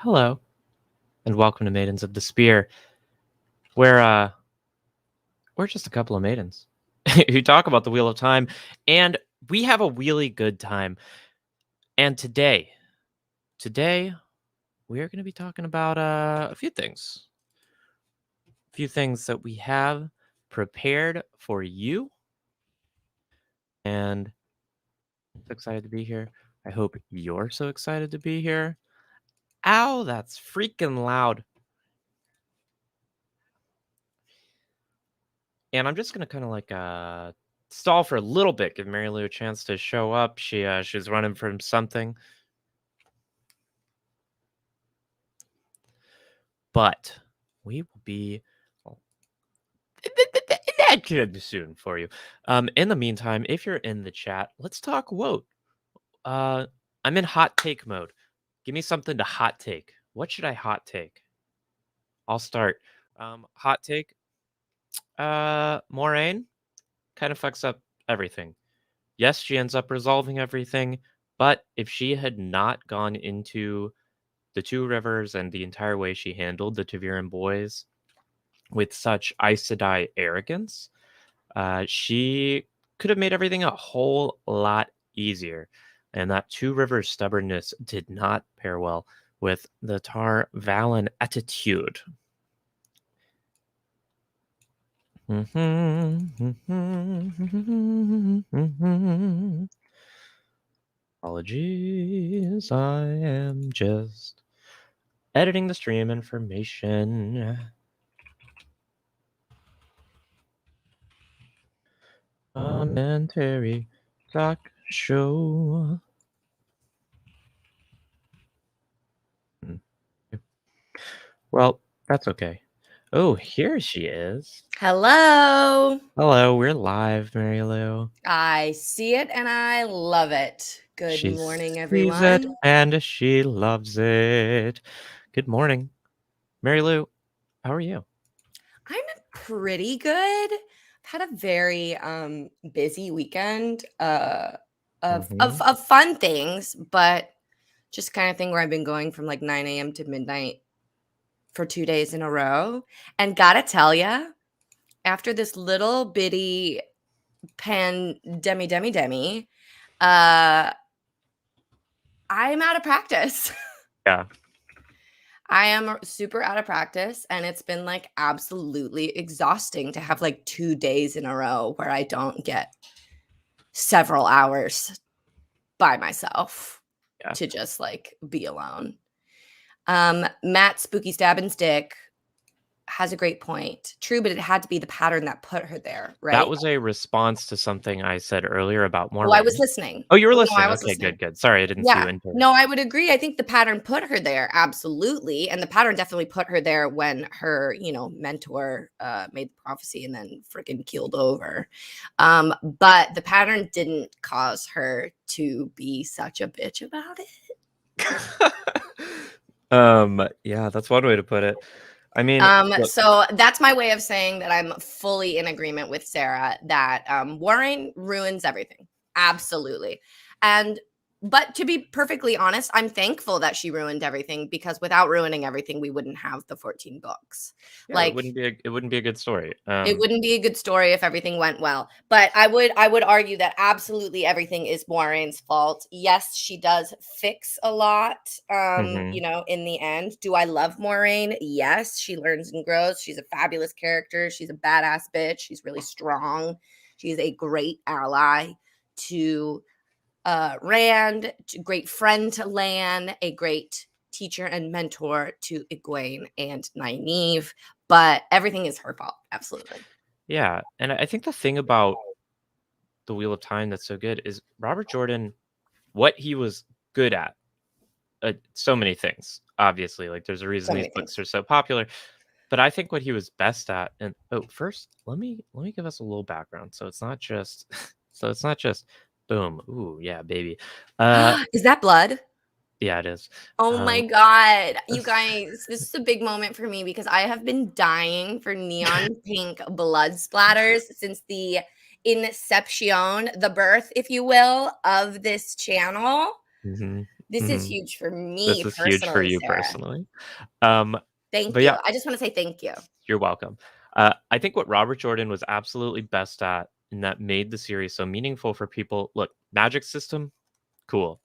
Hello, and welcome to Maidens of the Spear, where we're just a couple of maidens who talk about the Wheel of Time, and we have a really good time. And today we are going to be talking about a few things that we have prepared for you, and I'm so excited to be here. I hope you're so excited to be here. Ow, that's freaking loud. And I'm just gonna kind of stall for a little bit, give Mary Lou a chance to show up. She's running from something, but we will be that soon for you. In the meantime, if you're in the chat, let's talk woke. I'm in hot take mode. Give me something to hot take. What should I hot take? I'll start. Hot take. Moraine kind of fucks up everything. Yes, she ends up resolving everything, but if she had not gone into the Two Rivers and the entire way she handled the Taviran boys with such Aes Sedai arrogance, she could have made everything a whole lot easier. And that Two Rivers stubbornness did not pair well with the Tar Valon attitude. Apologies, I am just editing the stream information. Commentary talk show. Well, that's okay. Oh, here she is. Hello. Hello, we're live, Mary Lou. I see it and I love it. Good She morning, sees everyone. it and she loves it. Good morning, Mary Lou. How are you? I'm pretty good. I've had a very busy weekend of fun things, but just kind of thing where I've been going from like 9 a.m. to midnight for 2 days in a row. And gotta tell ya, after this little bitty demi, I'm out of practice. Yeah. I am super out of practice, and it's been like absolutely exhausting to have like 2 days in a row where I don't get several hours by myself Yeah. to just like be alone. Matt Spooky Stabbin' Stick has a great point. True, but it had to be the pattern that put her there, right? That was a response to something I said earlier about Oh, I was Moraine. listening. Oh, you were No, listening. I was Okay, listening. good. Sorry, I didn't see you Yeah. enter. No, I would agree. I think the pattern put her there. Absolutely. And the pattern definitely put her there when her, mentor made the prophecy and then freaking keeled over. But the pattern didn't cause her to be such a bitch about it. Yeah, that's one way to put it. I mean, look, So that's my way of saying that I'm fully in agreement with Sarah that Warren ruins everything. Absolutely. But to be perfectly honest, I'm thankful that she ruined everything, because without ruining everything, we wouldn't have the 14 books. yeah, Like, it wouldn't be a good story. it wouldn't be a good story if everything went well. But I would argue that absolutely everything is Moiraine's fault. Yes, she does fix a lot, in the end. Do I love Moiraine? Yes, she learns and grows. She's a fabulous character. She's a badass bitch. She's really strong. She's a great ally to Rand, great friend to Lan, a great teacher and mentor to Egwene and Nynaeve. But everything is her fault. Absolutely. Yeah, and I think the thing about the Wheel of Time that's so good is Robert Jordan, what he was good at. So many things, obviously. Like, there's a reason So these many things. books are so popular. But I think what he was best at, and first, let me give us a little background. So it's not just, boom. Ooh, yeah, baby. Is that blood? Yeah, it is. Oh my God. You guys, this is a big moment for me because I have been dying for neon pink blood splatters since the inception, the birth, if you will, of this channel. Mhm. This is Mhm. huge for This me is huge for personally, you Sarah. personally. Um, Thank but you. yeah, I just wanna say thank you. you're welcome. I think what Robert Jordan was absolutely best at and that made the series so meaningful for people. Look, magic system, cool.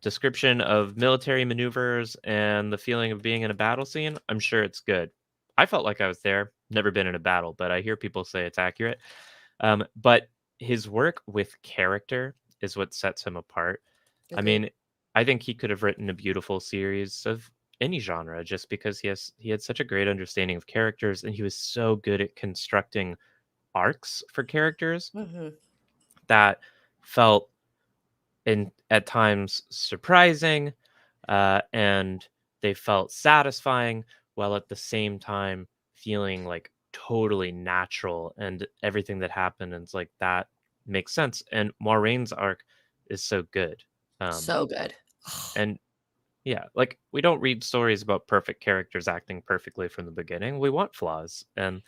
Description of military maneuvers and the feeling of being in a battle scene, I'm sure it's good. I felt like I was there. Never been in a battle, but I hear people say it's accurate. But his work with character is what sets him apart. I Agreed. mean, I think he could have written a beautiful series of any genre just because he had such a great understanding of characters and he was so good at constructing arcs for characters Mhm. that felt in at times surprising, and they felt satisfying while at the same time feeling like totally natural and everything that happened and it's like that makes sense. And Maureen's arc is so good. Um, So good. and yeah, like we don't read stories about perfect characters acting perfectly from the beginning. We want flaws. And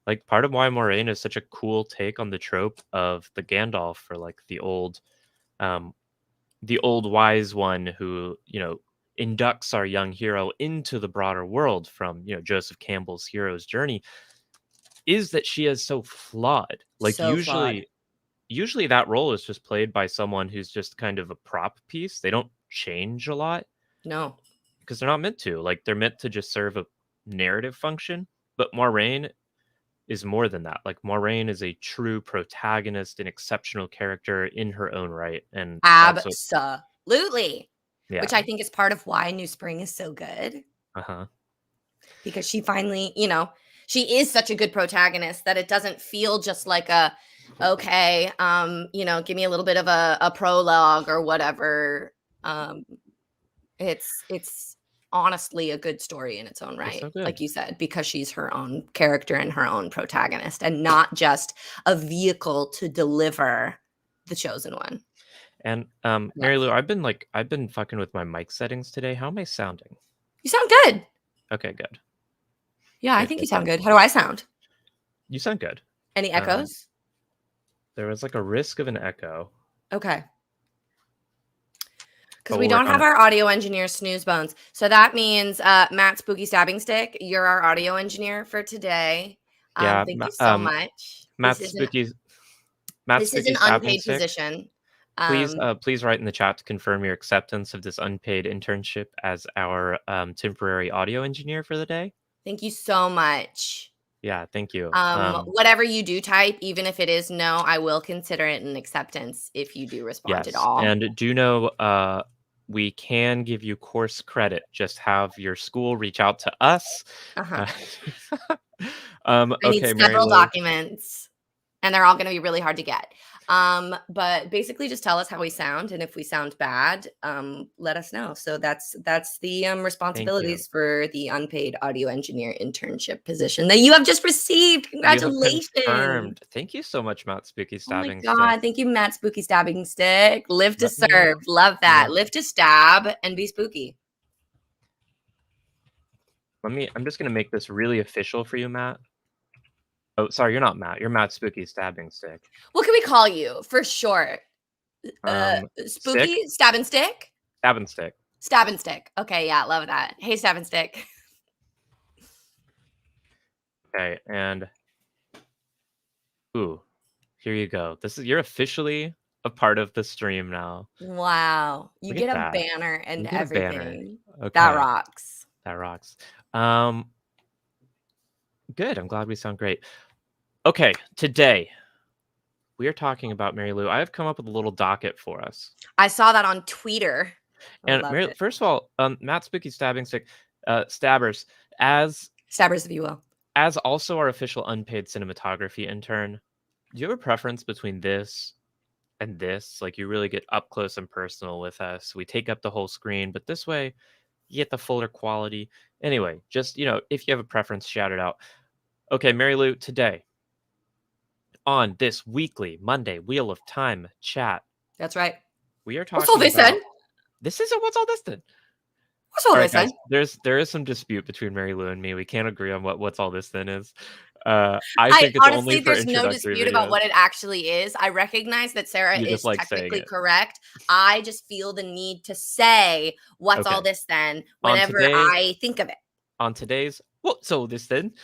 like part of why Moraine is such a cool take on the trope of the Gandalf or like um the old wise one who, inducts our young hero into the broader world from, Joseph Campbell's hero's journey is that she is so flawed. Like So flawed. usually that role is just played by someone who's just kind of a prop piece. They don't change a lot No. because they're not meant to. Like they're meant to just serve a narrative function. But Moraine is more than that. Like Moraine is a true protagonist, an exceptional character in her own right. And that's what Absolutely. Which yeah. I think is part of why New Spring is so good, Uh-huh. because she finally, she is such a good protagonist that it doesn't feel just like a, okay, give me a little bit of a prologue or whatever. Um, it's honestly a good story in its own It's right, so good. like you said, because she's her own character and her own protagonist and not just a vehicle to deliver the chosen one. And, Mary Love. Lou, I've been fucking with my mic settings today. How am I sounding? You sound good. Okay, good. Yeah, I Good, think you good, sound good. good. How do I sound? You sound good. Any Um, echoes? there was like a risk of an echo, Okay. but Because we we'll work don't on have it. our audio engineer snooze bones. So that means Matt Spooky Stabbing Stick, you're our audio engineer for today. Yeah, Thank you so much. Matt's spooky Matt's This is spooky an stabbing unpaid stick. position. Please, Um, please write in the chat to confirm your acceptance of this unpaid internship as our temporary audio engineer for the day. Thank you so much. Yeah, thank you. Whatever you do type, even if it is no, I will consider it an acceptance if you do respond at Yes, all. and do know we can give you course credit. Just have your school reach out to us. Uh-huh. Uh, I need okay, Mary several Lou. documents, and they're all gonna be really hard to get. But basically just tell us how we sound, and if we sound bad, let us know. So that's the Thank you. responsibilities for the unpaid audio engineer internship position that you have just received. You have Congratulations. confirmed. Thank you so much, Matt Spooky Oh my Stabbing Stick. god, thank you, Matt Spooky Stabbing Stick. Live to Let me serve. Love that. let, Live to stab and be spooky. I'm just gonna make this really official for you, Matt. Oh, sorry, you're not Matt. You're Matt Spooky Stabbing Stick. What can we call you for short? Stick? Spooky? Stab and stick? Stabbing Stick. Stab and stick. Okay, yeah, love that. Hey, stab and stick. Okay, and ooh, here you go. You're officially a part of the stream now. Wow. You Look at get a that. banner and You get a banner. everything. That Okay, rocks. that rocks. Um, good. I'm glad we sound great. Okay, today we are talking about Mary Lou. I have come up with a little docket for us. I saw that on Twitter. I And loved Mary, it. first of all, Matt Spooky Stabbing Stick, Stabbers, as Stabbers, if you will. also our official unpaid cinematography intern, do you have a preference between this and this? Like you really get up close and personal with us. We take up the whole screen, but this way you get the fuller quality. Anyway, just if you have a preference, shout it out. Okay, Mary Lou, today on this weekly Monday Wheel of Time chat, That's right. we are What's all talking this then? about this is what's all this then? What's all All right, this guys. then? There is some dispute between Mary Lou and me. We can't agree on what's all this then is. I I think it's only honestly, for there's no introductory dispute about videos. what it actually is. I recognize that Sarah You just is like saying technically it. correct. I just feel the need to say, "What's all Okay. this then?" On whenever today I think of it. on today's well, so this then,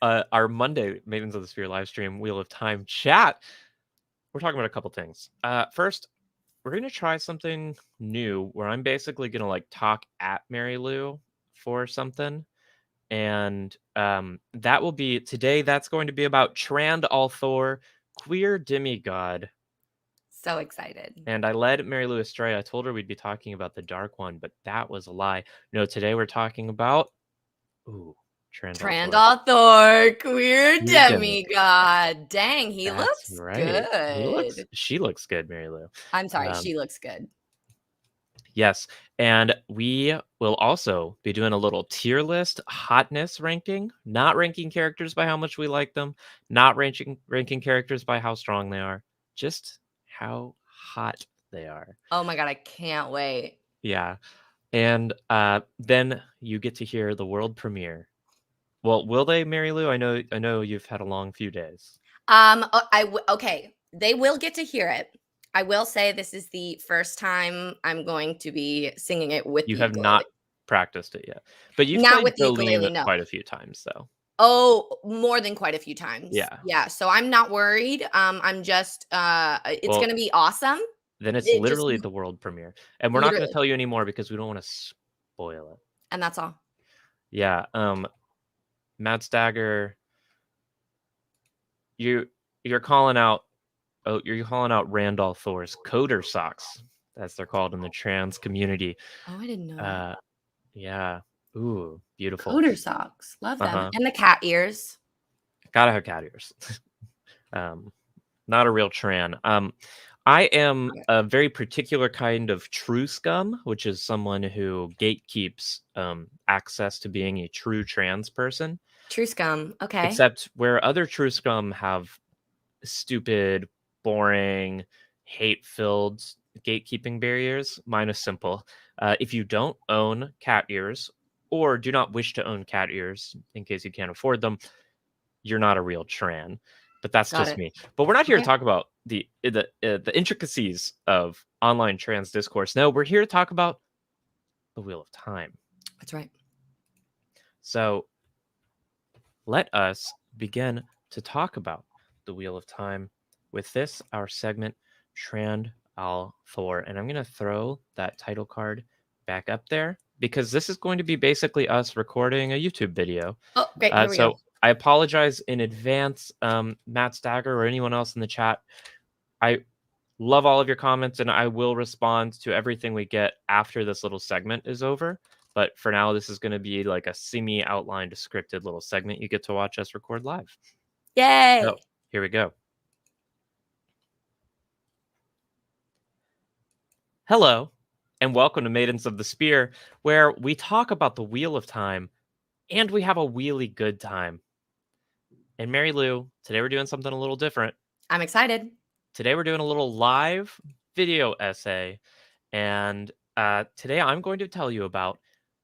our Monday Maidens of the Sphere live stream Wheel of Time chat, we're talking about a couple things. First, we're gonna try something new where I'm basically gonna, like, talk at Mary Lou for something, and, that will be today, that's going to be about Trand Althor, queer demigod. So excited. And I led Mary Lou astray. I told her we'd be talking about the Dark One, but that was a lie. No, today we're talking about ooh, Trend Althor. Trandall Thor, queer Queer demi. demigod. Dang, he That's looks right. good. She looks good, Mary Lou. I'm sorry, Um, she looks good. yes, and we will also be doing a little tier list hotness ranking, not ranking characters by how much we like them, not ranking characters by how strong they are, just how hot they are. Oh my god, I can't wait. Yeah. And, then you get to hear the world premiere. Well, will they, Mary Lou? I know you've had a long few days. Okay, they will get to hear it. I will say this is the first time I'm going to be singing it with You the have ukulele. not practiced it yet, but you've Not played with the Jolene ukulele, no. quite a few times, though. Oh, more than quite a few times. Yeah. Yeah, so I'm not worried. I'm just it's Well, gonna be awesome. then it's It just literally the world premiere, and we're not gonna literally, tell you anymore because we don't wanna spoil it. and that's all. Yeah, Mad Stagger, you you're calling out you're calling out Randolph Thor's coder socks, as they're called in the trans community. Oh, I didn't know that. Uh, yeah. Ooh, beautiful. Coder socks, love them, Uh-huh. and the cat ears. Gotta have cat ears. Um, not a real Tran. I am a very particular kind of true scum, which is someone who gatekeeps access to being a true trans person. True scum. Okay, Except where other true scum have stupid, boring, hate-filled gatekeeping barriers, mine is simple. If you don't own cat ears or do not wish to own cat ears in case you can't afford them, you're not a real Tran. But that's got just it. me. But we're not here to Okay, talk about the intricacies of online trans discourse. No, we're here to talk about the Wheel of Time. that's right. So let us begin to talk about the Wheel of Time with this, our segment, Trand Al Thor. And I'm going to throw that title card back up there because this is going to be basically us recording a YouTube video. Oh, great. Here we go. So I apologize in advance, Matt Stagger or anyone else in the chat. I love all of your comments and I will respond to everything we get after this little segment is over. But for now, this is going to be like a semi outlined, scripted little segment you get to watch us record live. So Yay! here we go. Hello, and welcome to Maidens of the Spear, where we talk about the Wheel of Time and we have a really good time. And Mary Lou, today we're doing something a little different. I'm excited. Today we're doing a little live video essay. And today I'm going to tell you about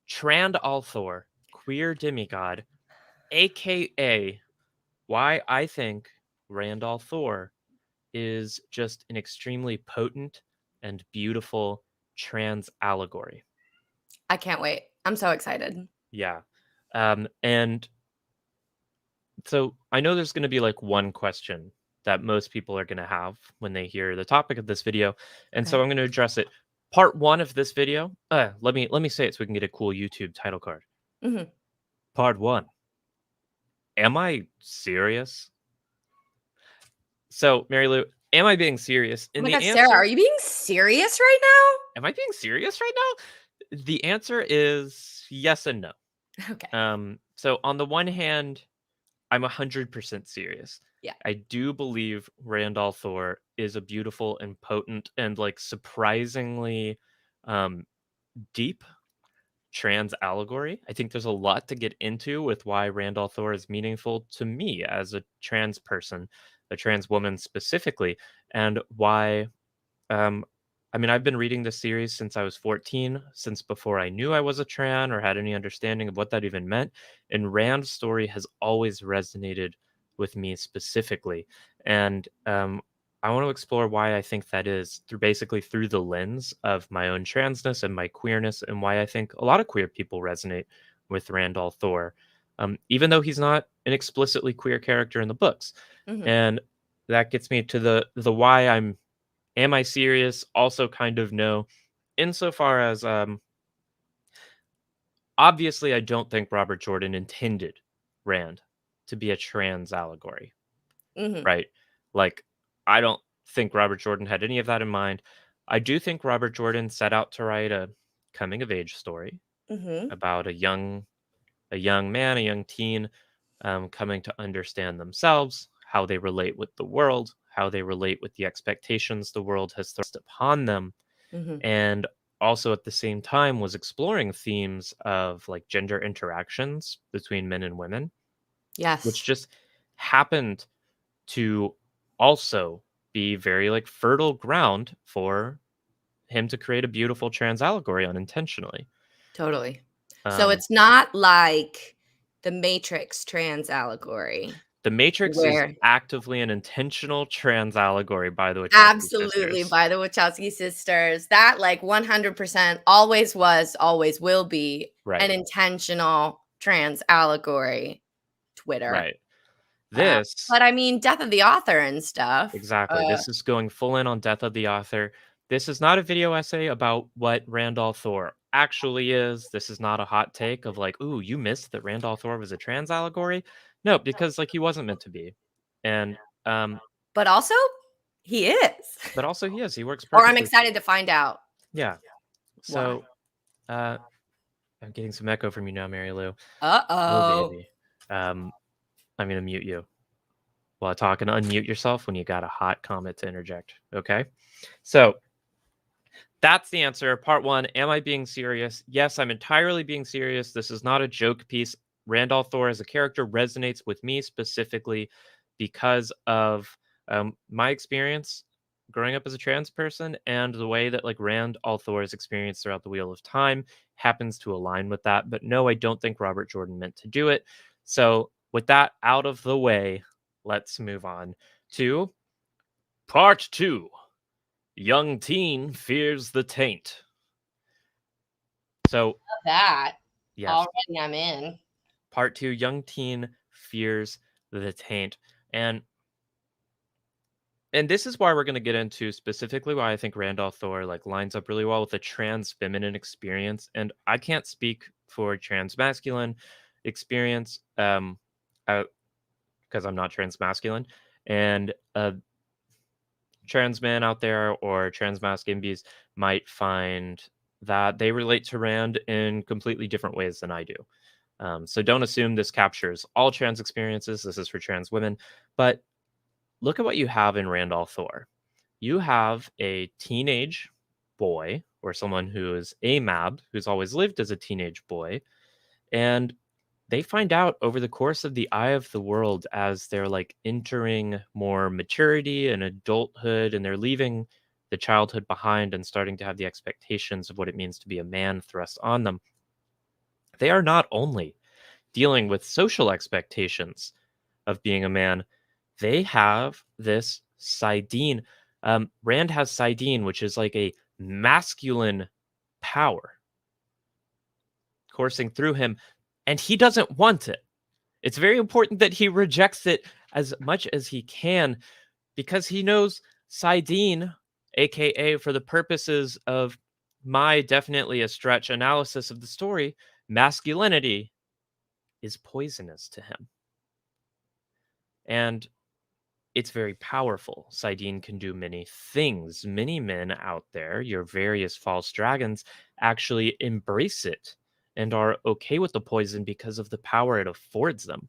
Trand Althor, queer demigod, aka why I think Randall Thor is just an extremely potent and beautiful trans allegory. I can't wait. I'm so excited. Yeah. And so I know there's going to be like one question that most people are going to have when they hear the topic of this video. And so Okay. I'm going to address it. Part one of this video. Let me say it so we can get a cool YouTube title card. Mhm. Part one. Am I serious? So, Mary Lou, am I being serious? Oh And my the god, Sarah, answer, are you being serious right am I being serious right now? The answer is yes and no. now? Okay. So on the one hand, I'm 100% serious. Yeah. I do believe Randall Thor is a beautiful and potent and like surprisingly um, deep trans allegory. I think there's a lot to get into with why Randall Thor is meaningful to me as a trans person, a trans woman specifically, and why um, I mean, I've been reading this series since I was 14, since before I knew I was a tran or had any understanding of what that even meant. And Rand's story has always resonated with me specifically. And I want to explore why I think that is through basically through the lens of my own transness and my queerness, and why I think a lot of queer people resonate with Randall Thor, even though he's not an explicitly queer character in the books. Mhm. And that gets me to the why I'm am I serious? Also kind of no. Insofar as, obviously, I don't think Robert Jordan intended Rand to be a trans allegory, Mhm. right? Like, I don't think Robert Jordan had any of that in mind. I do think Robert Jordan set out to write a coming of age story Mhm. about a young man, a young teen, coming to understand themselves, how they relate with the world, how they relate with the expectations the world has thrust upon them, Mhm. and also at the same time was exploring themes of like gender interactions between men and women, which Yes. just happened to also be very like fertile ground for him to create a beautiful trans allegory unintentionally. Totally. So Um, it's not like the Matrix trans allegory the Matrix is where actively an intentional trans allegory by the Wachowski absolutely sisters. by the Wachowski sisters, that like 100% always was, always will be an Right, intentional trans allegory. Twitter. right. This But I mean, death of the author and stuff. Exactly. This is going full in on Death of the Author. This is not a video essay about what Randall Thor actually is. This is not a hot take of like, ooh, you missed that Randall Thor was a trans allegory. No, because like he wasn't meant to be. And But also, he is. but also he is. He works Or I'm perfectly. excited to find out Yeah. why. So uh I'm getting some echo from you now, Mary Lou. Oh Uh-oh. baby. Um I'm gonna mute you while I talk and unmute yourself when you got a hot comment to interject. Okay. So that's the answer. Part one. Am I being serious? Yes, I'm entirely being serious. This is not a joke piece. Randall Thor as a character resonates with me specifically because of my experience growing up as a trans person, and the way that like Randall Thor's experience throughout the Wheel of Time happens to align with that. But no, I don't think Robert Jordan meant to do it. So with that out of the way, let's move on to part two. Young teen fears the taint. So, That. yes, Already I'm in. part two, young teen fears the taint. And this is why we're going to get into specifically why I think Randolph Thor like lines up really well with the trans feminine experience. And I can't speak for trans masculine experience because I'm not trans masculine. And trans men out there or trans masc might find that they relate to Rand in completely different ways than I do. So don't assume this captures all trans experiences. This is for trans women. But look at what you have in Randall Thor. You have a teenage boy or someone who is AMAB, who's always lived as a teenage boy, and they find out over the course of the eye of the world as they're like entering more maturity and adulthood, and they're leaving the childhood behind and starting to have the expectations of what it means to be a man thrust on them. They are not only dealing with social expectations of being a man, they have this Sidene. Rand has Sidene, which is like a masculine power coursing through him, and he doesn't want it. It's very important that he rejects it as much as he can because he knows Sidene, aka for the purposes of my definitely a stretch analysis of the story, masculinity is poisonous to him. And it's very powerful. Sidene can do many things. Many men out there, your various false dragons, actually embrace it and are okay with the poison because of the power it affords them.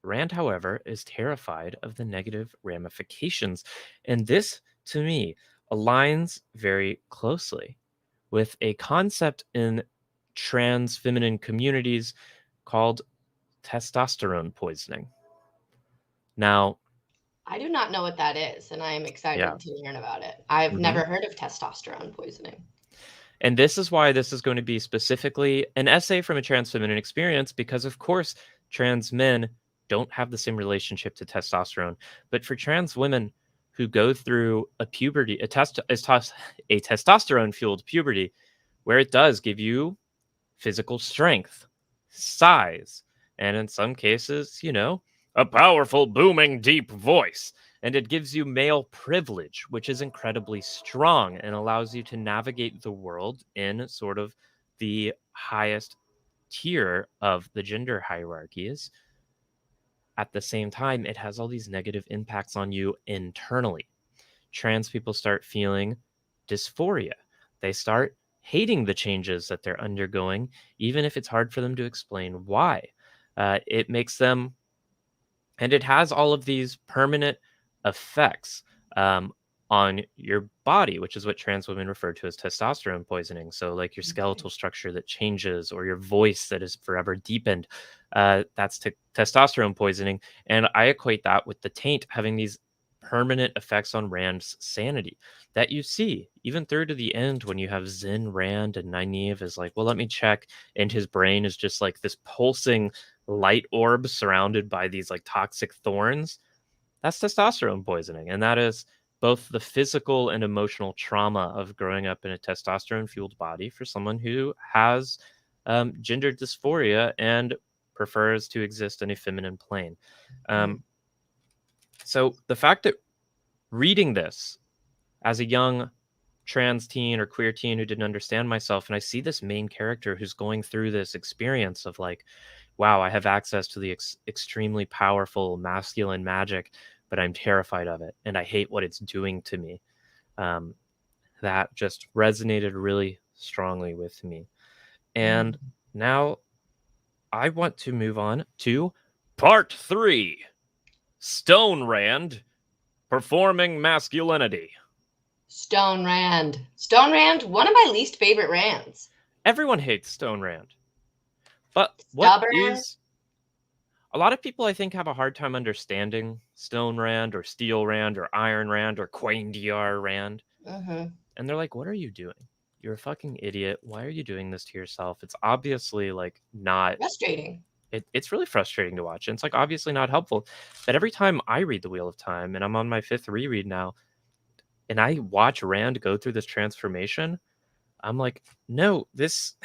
Rand, however, is terrified of the negative ramifications. And this, to me, aligns very closely with a concept in trans feminine communities called testosterone poisoning. Now, I do not know what that is, and I am Yeah. excited to learn about it. I've Mhm. never heard of testosterone poisoning. And this is why this is going to be specifically an essay from a trans feminine experience, because, of course, trans men don't have the same relationship to testosterone. But for trans women who go through a puberty, a testosterone fueled puberty, where it does give you physical strength, size, and in some cases, a powerful, booming, deep voice. And it gives you male privilege, which is incredibly strong and allows you to navigate the world in sort of the highest tier of the gender hierarchies. At the same time, it has all these negative impacts on you internally. Trans people start feeling dysphoria. They start hating the changes that they're undergoing, even if it's hard for them to explain why. It makes them, and it has all of these permanent effects um, on your body, which is what trans women refer to as testosterone poisoning. So, like your Okay. skeletal structure that changes, or your voice that is forever deepened. That's testosterone poisoning. And I equate that with the taint having these permanent effects on Rand's sanity that you see even through to the end when you have Zen Rand and Nynaeve is like, well, let me check. And his brain is just like this pulsing light orb surrounded by these like toxic thorns. That's testosterone poisoning. And that is both the physical and emotional trauma of growing up in a testosterone fueled body for someone who has gender dysphoria and prefers to exist in a feminine plane. Mhm. Um, so the fact that reading this as a young trans teen or queer teen who didn't understand myself, and I see this main character who's going through this experience of like, wow, I have access to the extremely powerful masculine magic, but I'm terrified of it and I hate what it's doing to me. um, that just resonated really strongly with me. And Mm. now I want to move on to part 3: Stone Rand performing masculinity. Stone Rand. Stone Rand, one of my least favorite Rands. Everyone hates Stone Rand, but what Stubborn. is a lot of people, I think, have a hard time understanding Stone Rand or Steel Rand or Iron Rand or Quaindiar Rand. Hmm. And they're like, what are you doing? You're a fucking idiot. Why are you doing this to yourself? It's obviously like not, Frustrating. it's really frustrating to watch. And it's like obviously not helpful. But every time I read The Wheel of Time, and I'm on my 5th reread now, and I watch Rand go through this transformation, I'm like, no, this,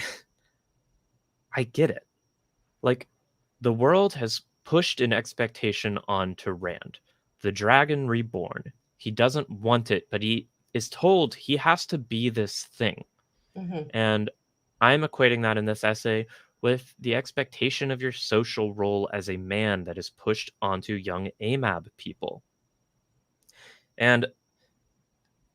I get it. Like, the world has pushed an expectation onto Rand, the dragon reborn. He doesn't want it, but he is told he has to be this thing. Hmm. And I'm equating that in this essay with the expectation of your social role as a man that is pushed onto young AMAB people. And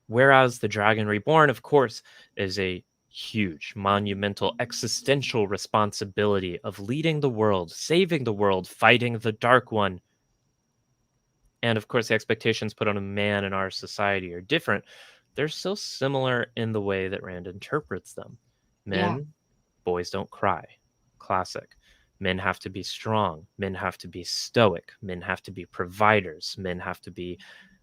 whereas the Dragon Reborn, of course, is a huge, monumental, existential responsibility of leading the world, saving the world, fighting the Dark One. And of course, the expectations put on a man in our society are different. They're still similar in the way that Rand interprets them. Yeah. Men, boys don't cry. Classic. Men have to be strong. Men have to be stoic. Men have to be providers. Men have to be,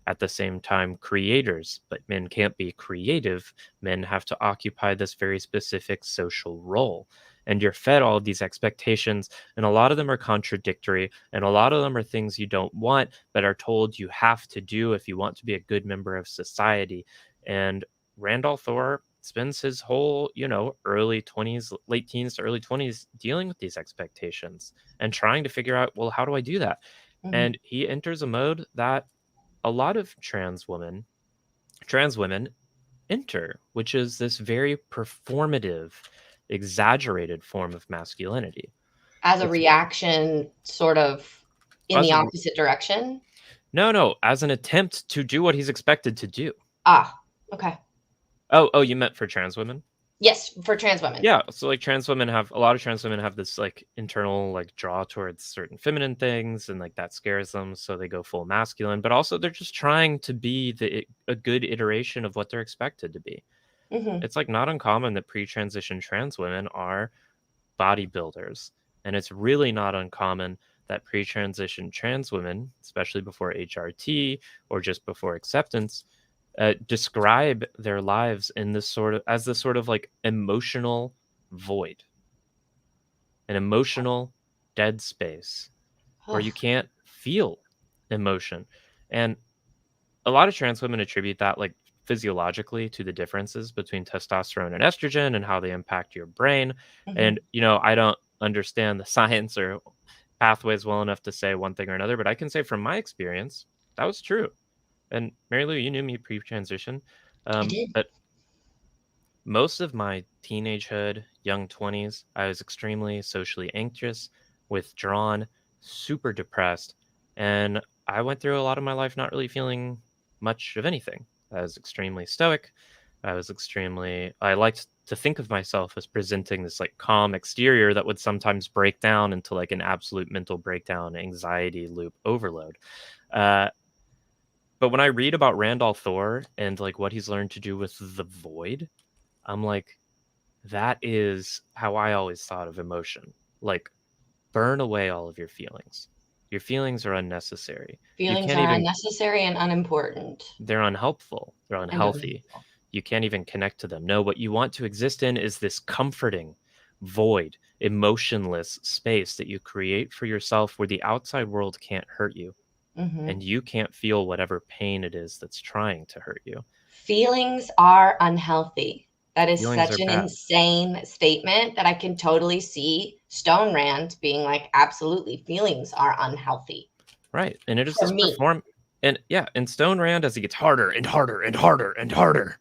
at the same time, creators. But men can't be creative. Men have to occupy this very specific social role. And you're fed all of these expectations, and a lot of them are contradictory, and a lot of them are things you don't want, but are told you have to do if you want to be a good member of society. And Randolph Thor spends his whole, early 20s, late teens to early 20s dealing with these expectations and trying to figure out, well, how do I do that? Hmm. And he enters a mode that a lot of trans women enter, which is this very performative, exaggerated form of masculinity. As a It's reaction, sort of in as the a opposite direction. no, as an attempt to do what he's expected to do. Ah, okay. Oh, you meant for trans women? Yes, for trans women. Yeah, so, like, trans women have a lot of trans women have this, like, internal, like, draw towards certain feminine things, and, like, that scares them, so they go full masculine, but also they're just trying to be a good iteration of what they're expected to be. Hmm. It's, like, not uncommon that pre-transition trans women are bodybuilders, and it's really not uncommon that pre-transition trans women, especially before HRT or just before acceptance, describe their lives in this sort of as this sort of like emotional void, an emotional dead space where Ugh. you can't feel emotion. And a lot of trans women attribute that like physiologically to the differences between testosterone and estrogen and how they impact your brain. Mhm. And I don't understand the science or pathways well enough to say one thing or another, but I can say from my experience that was true. And Mary Lou, you knew me pre-transition, I did. but most of my teenagehood, young 20s, I was extremely socially anxious, withdrawn, super depressed, and I went through a lot of my life not really feeling much of anything. I was extremely stoic. I liked to think of myself as presenting this like calm exterior that would sometimes break down into like an absolute mental breakdown, anxiety loop overload. Uh, but when I read about Randolph Thor and like what he's learned to do with the void, I'm like, that is how I always thought of emotion. Like, burn away all of your feelings. Your feelings are unnecessary. You Feelings can't are even, unnecessary and unimportant they're unhelpful. They're and unhealthy. unhelpful. You can't even connect to them. No, what you want to exist in is this comforting, void, emotionless space that you create for yourself where the outside world can't hurt you Mhm. and you can't feel whatever pain it is that's trying to hurt you. Feelings are unhealthy. That is Feelings such are an bad. insane statement that I can totally see Stone Rand being like, absolutely, feelings are unhealthy Right, and it is for this me, perform and yeah, and Stone Rand as he gets harder and harder and harder and harder,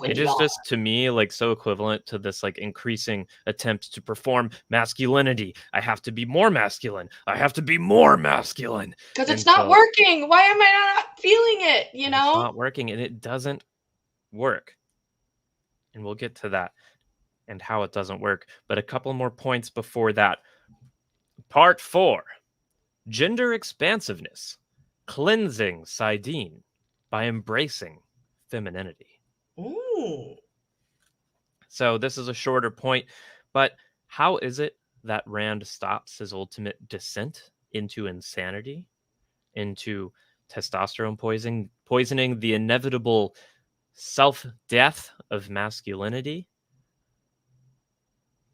it is Quindar. just to me like so equivalent to this like increasing attempt to perform masculinity. I have to be more masculine. I have to be more masculine Because it's not until working. Why am I not feeling it? You and it's know? not working and it doesn't work. And we'll get to that and how it doesn't work. But a couple more points before that. Part 4. Gender expansiveness. Cleansing Sidene by embracing femininity. Mm, So this is a shorter point, but how is it that Rand stops his ultimate descent into insanity, into testosterone poisoning, the inevitable self-death of masculinity?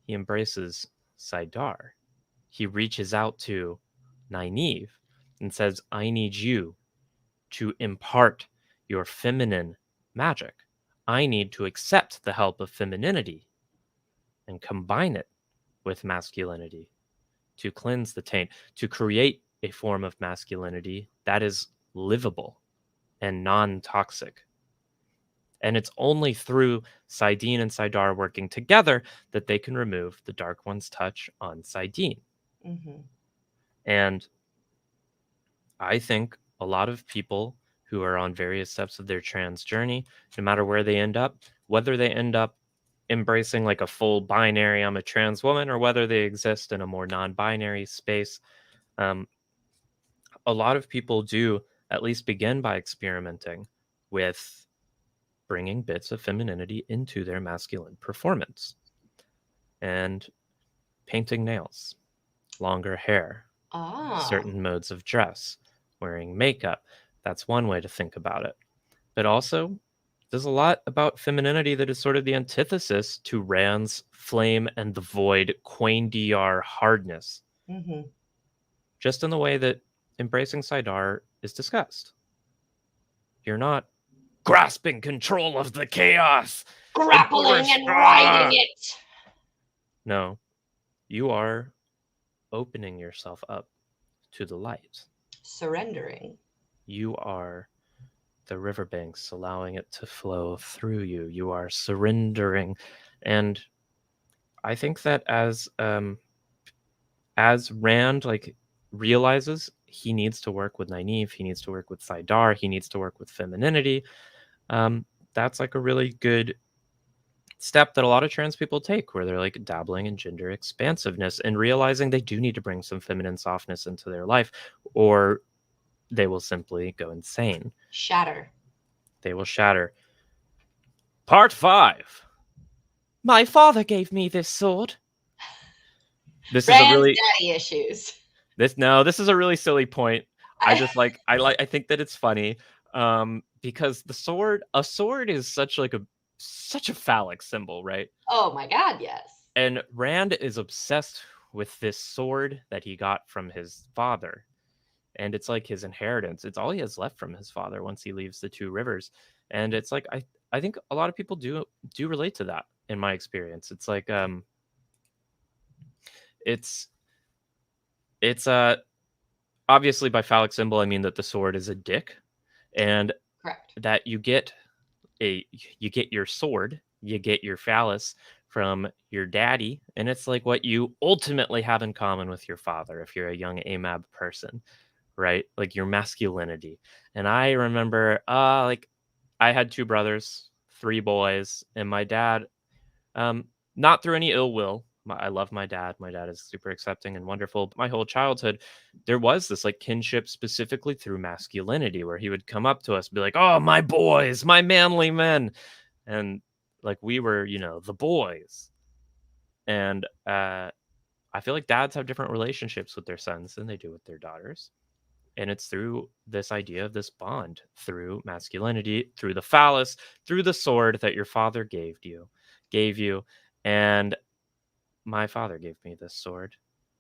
He embraces Sidar. He reaches out to Nynaeve and says, I need you to impart your feminine magic. I need to accept the help of femininity and combine it with masculinity to cleanse the taint, to create a form of masculinity that is livable and non toxic. And it's only through Sidene and Sidar working together that they can remove the Dark One's touch on Sidene. mhm. And I think a lot of people who are on various steps of their trans journey, no matter where they end up, whether they end up embracing like a full binary, I'm a trans woman, or whether they exist in a more non binary space, um, a lot of people do at least begin by experimenting with bringing bits of femininity into their masculine performance and painting nails, longer hair, Ah, certain modes of dress, wearing makeup. That's one way to think about it. But also, there's a lot about femininity that is sort of the antithesis to Rand's flame and the void Quain hardness, mhm. just in the way that embracing Sidar is discussed. You're not grasping control of the chaos. Grappling Embrace. and riding it. No, you are opening yourself up to the light. Surrendering. You are the riverbanks, allowing it to flow through you. You are surrendering. And I think that as Rand like realizes he needs to work with Nynaeve, he needs to work with Sidar, he needs to work with femininity. That's like a really good step that a lot of trans people take where they're like dabbling in gender expansiveness and realizing they do need to bring some feminine softness into their life or they will simply go insane. Shatter. They will shatter. Part 5. My father gave me this sword. This is a Rand's really daddy issues. This is a really silly point. I I just I think that it's funny, because a sword is such a phallic symbol, right? Oh my god, yes. And Rand is obsessed with this sword that he got from his father, and it's like his inheritance. It's all he has left from his father once he leaves the Two Rivers, and it's like I think a lot of people do relate to that in my experience. It's like it's it's obviously by phallic symbol I mean that the sword is a dick, and Correct. that a you get your sword, you get your phallus from your daddy, and it's like what you ultimately have in common with your father if you're a young AMAB person, right? Like your masculinity. And I remember like I had two brothers, three boys, and my dad, um, not through any ill will. I love my dad. My dad is super accepting and wonderful. But my whole childhood, there was this like kinship specifically through masculinity where he would come up to us and be like, "Oh, my boys, my manly men." And like we were, the boys. And I feel like dads have different relationships with their sons than they do with their daughters. And it's through this idea of this bond, through masculinity, through the phallus, through the sword that your father gave you. And my father gave me this sword.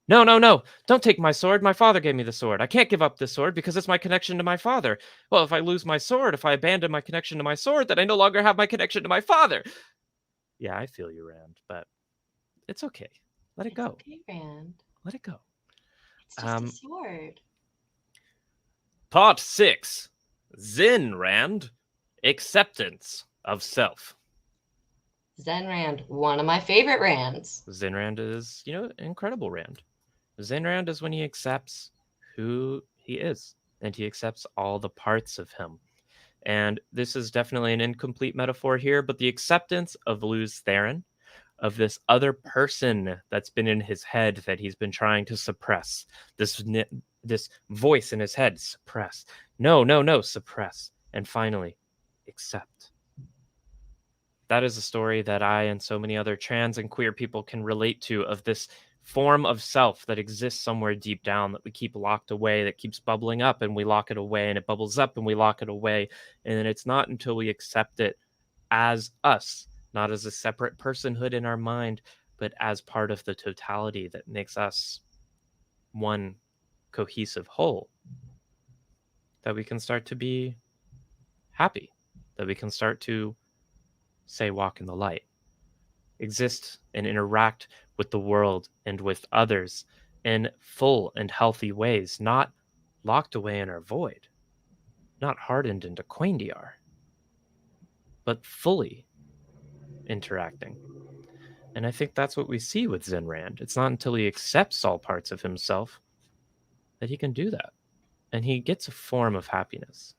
No, no, no. Don't take my sword. My father gave me the sword. I can't give up this sword because it's my connection to my father. Well, if I lose my sword, if I abandon my connection to my sword, then I no longer have my connection to my father. Yeah, I feel you, Rand, but it's okay. Let it It's go. okay, Rand. Let it go. It's just a Um, sword. Part 6. Zen, Rand. Acceptance of self. Zen Rand, one of my favorite Rands. Zen Rand is, incredible Rand. Zen Rand is when he accepts who he is and he accepts all the parts of him. And this is definitely an incomplete metaphor here, but the acceptance of Luz Theron, of this other person that's been in his head that he's been trying to suppress, this voice in his head, suppress. No, no, no, suppress. And finally, accept. That is a story that I and so many other trans and queer people can relate to, of this form of self that exists somewhere deep down that we keep locked away, that keeps bubbling up and we lock it away, and it bubbles up and we lock it away. And then it's not until we accept it as us, not as a separate personhood in our mind, but as part of the totality that makes us one cohesive whole, that we can start to be happy, that we can start to say, walk in the light, exist and interact with the world and with others in full and healthy ways, not locked away in our void, not hardened into Quaindiar, but fully interacting. And I think that's what we see with Zen Rand. It's not until he accepts all parts of himself that he can do that. And he gets a form of happiness.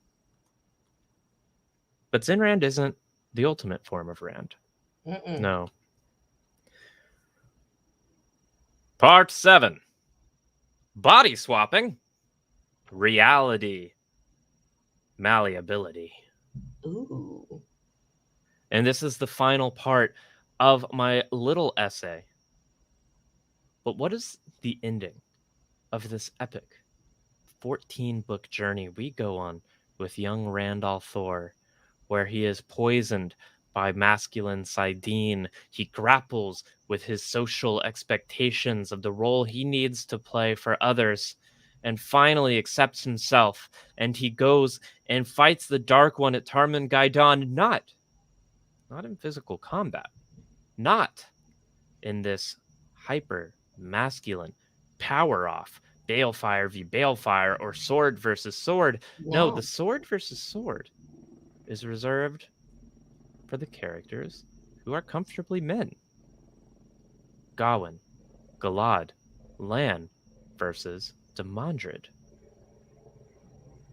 But Zen Rand isn't the ultimate form of Rand. Mm-mm. No. Part 7. Body swapping. Reality. Malleability. Ooh. And this is the final part of my little essay. But what is the ending of this epic 14-book journey we go on with young Randall Thor, where he is poisoned by masculine Sidene? He grapples with his social expectations of the role he needs to play for others, and finally accepts himself, and he goes and fights the Dark One at Tarman Gaidon, not in physical combat, not in this hyper masculine power off balefire v balefire or sword versus sword. No, the No. sword versus sword is reserved for the characters who are comfortably men. Gawain, Galad, Lan versus Demandred.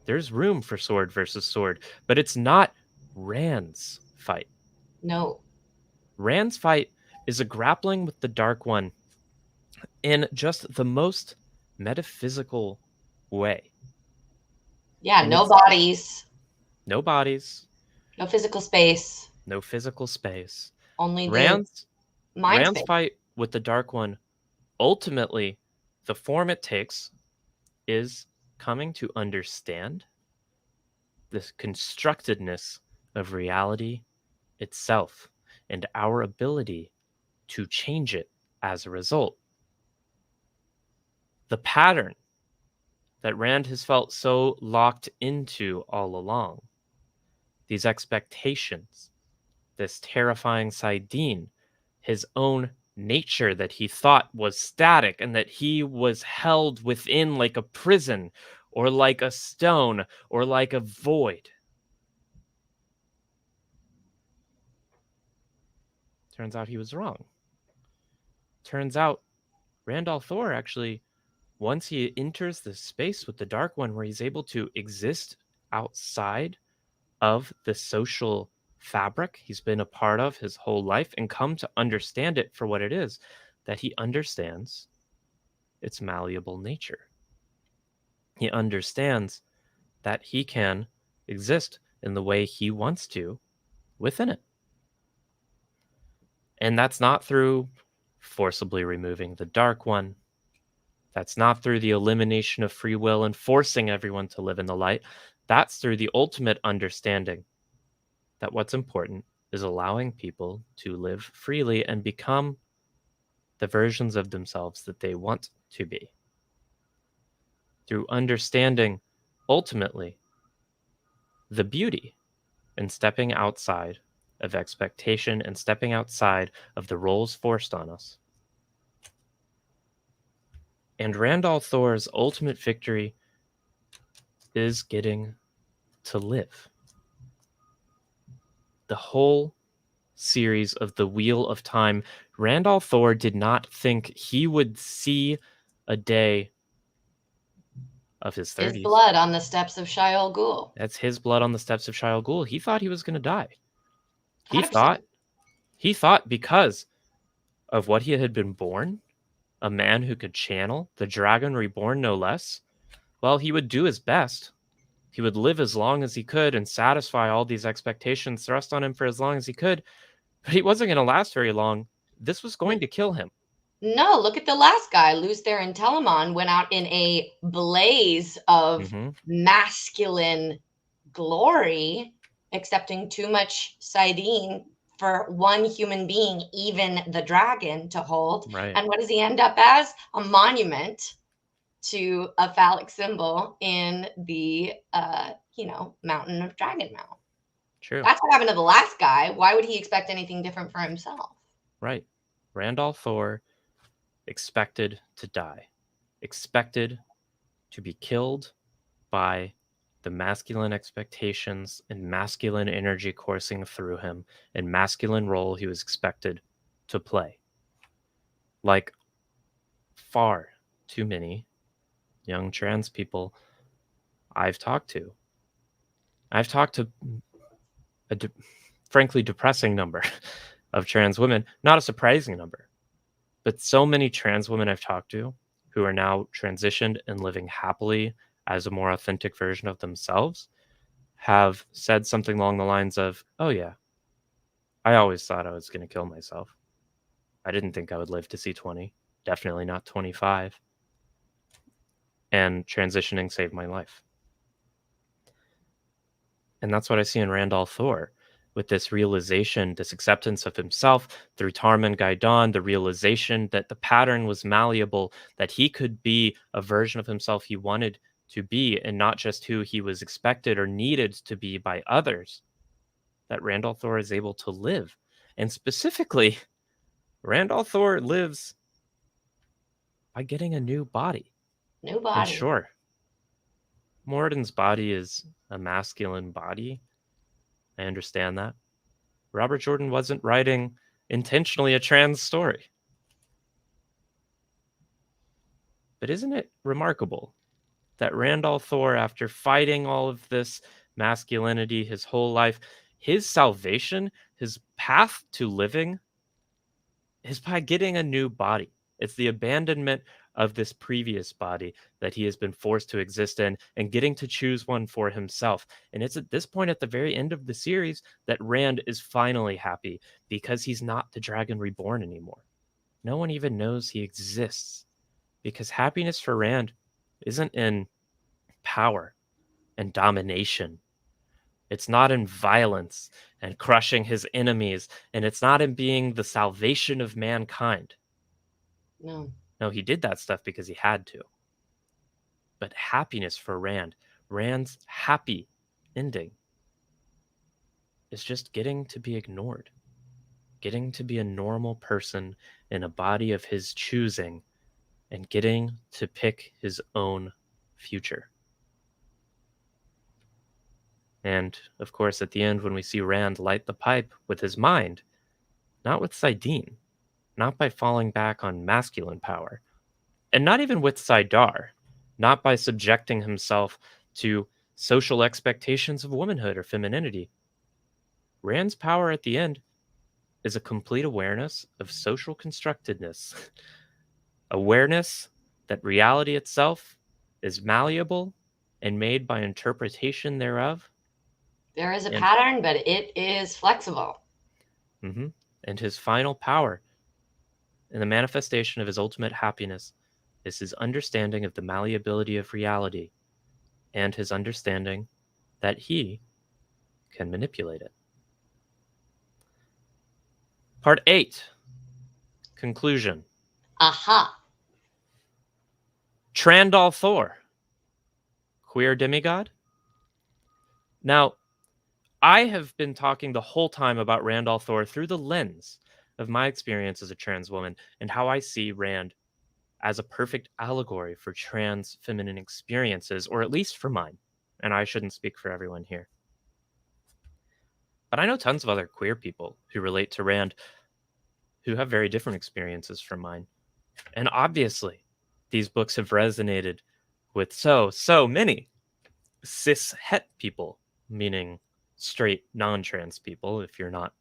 There's room for sword versus sword, but it's not Rand's fight. No. Rand's fight is a grappling with the Dark One in just the most metaphysical way. Yeah, And no it's bodies, no bodies, no physical space, no physical space. only the Rand's mind Rand's space. fight with the Dark One, ultimately, the form it takes is coming to understand this constructedness of reality itself and our ability to change it as a result. The pattern that Rand has felt so locked into all along, these expectations, this terrifying Saidin, his own nature that he thought was static and that he was held within like a prison or like a stone or like a void. Turns out he was wrong. Turns out Randall Thor actually, once he enters the space with the Dark One where he's able to exist outside of the social fabric he's been a part of his whole life and come to understand it for what it is, that he understands its malleable nature. He understands that he can exist in the way he wants to within it. And that's not through forcibly removing the Dark One. That's not through the elimination of free will and forcing everyone to live in the light. That's through the ultimate understanding that what's important is allowing people to live freely and become the versions of themselves that they want to be. Through understanding, ultimately, the beauty in stepping outside of expectation and stepping outside of the roles forced on us. And Randall Thor's ultimate victory is getting to live. The whole series of the Wheel of Time, Randall Thor did not think he would see a day of his His 30s. blood on the steps of Shai Ghul. That's his blood on the steps of Shai Ghul. He thought he was going to die. He 100%. thought because of what he had been born, a man who could channel the dragon reborn no less, well, he would do his best. He would live as long as he could and satisfy all these expectations thrust on him for as long as he could, but he wasn't going to last very long. This was going to kill him. No, look at the last guy. Luther and Telamon went out in a blaze of masculine glory, accepting too much Saidin for one human being, even the dragon, to hold. Right. And what does he end up as? A monument to a phallic symbol in the mountain of Dragon Mount. True. That's what happened to the last guy. Why would he expect anything different for himself? Right. Randall Thor expected to die, expected to be killed by the masculine expectations and masculine energy coursing through him and masculine role he was expected to play. Like far too many young trans people I've talked to. I've talked to a frankly depressing number of trans women, not a surprising number, but so many trans women I've talked to who are now transitioned and living happily as a more authentic version of themselves have said something along the lines of, "Oh yeah, I always thought I was going to kill myself. I didn't think I would live to see 20, definitely not 25. And transitioning saved my life." And that's what I see in Randall Thor, with this realization, this acceptance of himself through Tarman Gaidon, the realization that the pattern was malleable, that he could be a version of himself he wanted to be, and not just who he was expected or needed to be by others, that Randall Thor is able to live. And specifically, Randall Thor lives by getting a new body. New body. And sure, Moradin's body is a masculine body. I understand that. Robert Jordan wasn't writing intentionally a trans story. But isn't it remarkable that Randall Thor, after fighting all of this masculinity his whole life, his salvation, his path to living, is by getting a new body. It's the abandonment of this previous body that he has been forced to exist in and getting to choose one for himself. And it's at this point, at the very end of the series, that Rand is finally happy because he's not the Dragon Reborn anymore. No one even knows he exists because happiness for Rand isn't in power and domination. It's not in violence and crushing his enemies, and it's not in being the salvation of mankind. No. No, he did that stuff because he had to. But happiness for Rand, Rand's happy ending is just getting to be ignored, getting to be a normal person in a body of his choosing, and getting to pick his own future. And of course, at the end, when we see Rand light the pipe with his mind, not with Saidin, not by falling back on masculine power, and not even with Saidar, not by subjecting himself to social expectations of womanhood or femininity. Rand's power at the end is a complete awareness of social constructedness, awareness that reality itself is malleable and made by interpretation thereof, There is a and pattern, but it is flexible. mhm, and his final power and the manifestation of his ultimate happiness is his understanding of the malleability of reality and his understanding that he can manipulate it. Part 8, conclusion. Aha. Trandall Thor, queer demigod? Now, I have been talking the whole time about Rand al'Thor through the lens of my experience as a trans woman and how I see Rand as a perfect allegory for trans feminine experiences, or at least for mine. And I shouldn't speak for everyone here. But I know tons of other queer people who relate to Rand who have very different experiences from mine. And obviously, these books have resonated with so many cis het people, meaning straight non trans people, if you're not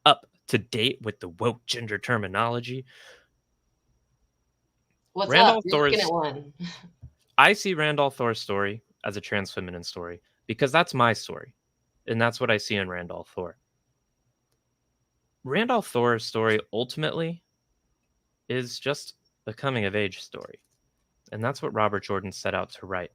up to date with the woke gender terminology. What's up? Randall You're looking at Thor's, one. I see Randall Thor's story as a trans feminine story because that's my story. And that's what I see in Randall Thor. Randall Thor's story ultimately is just a coming of age story. And that's what Robert Jordan set out to write.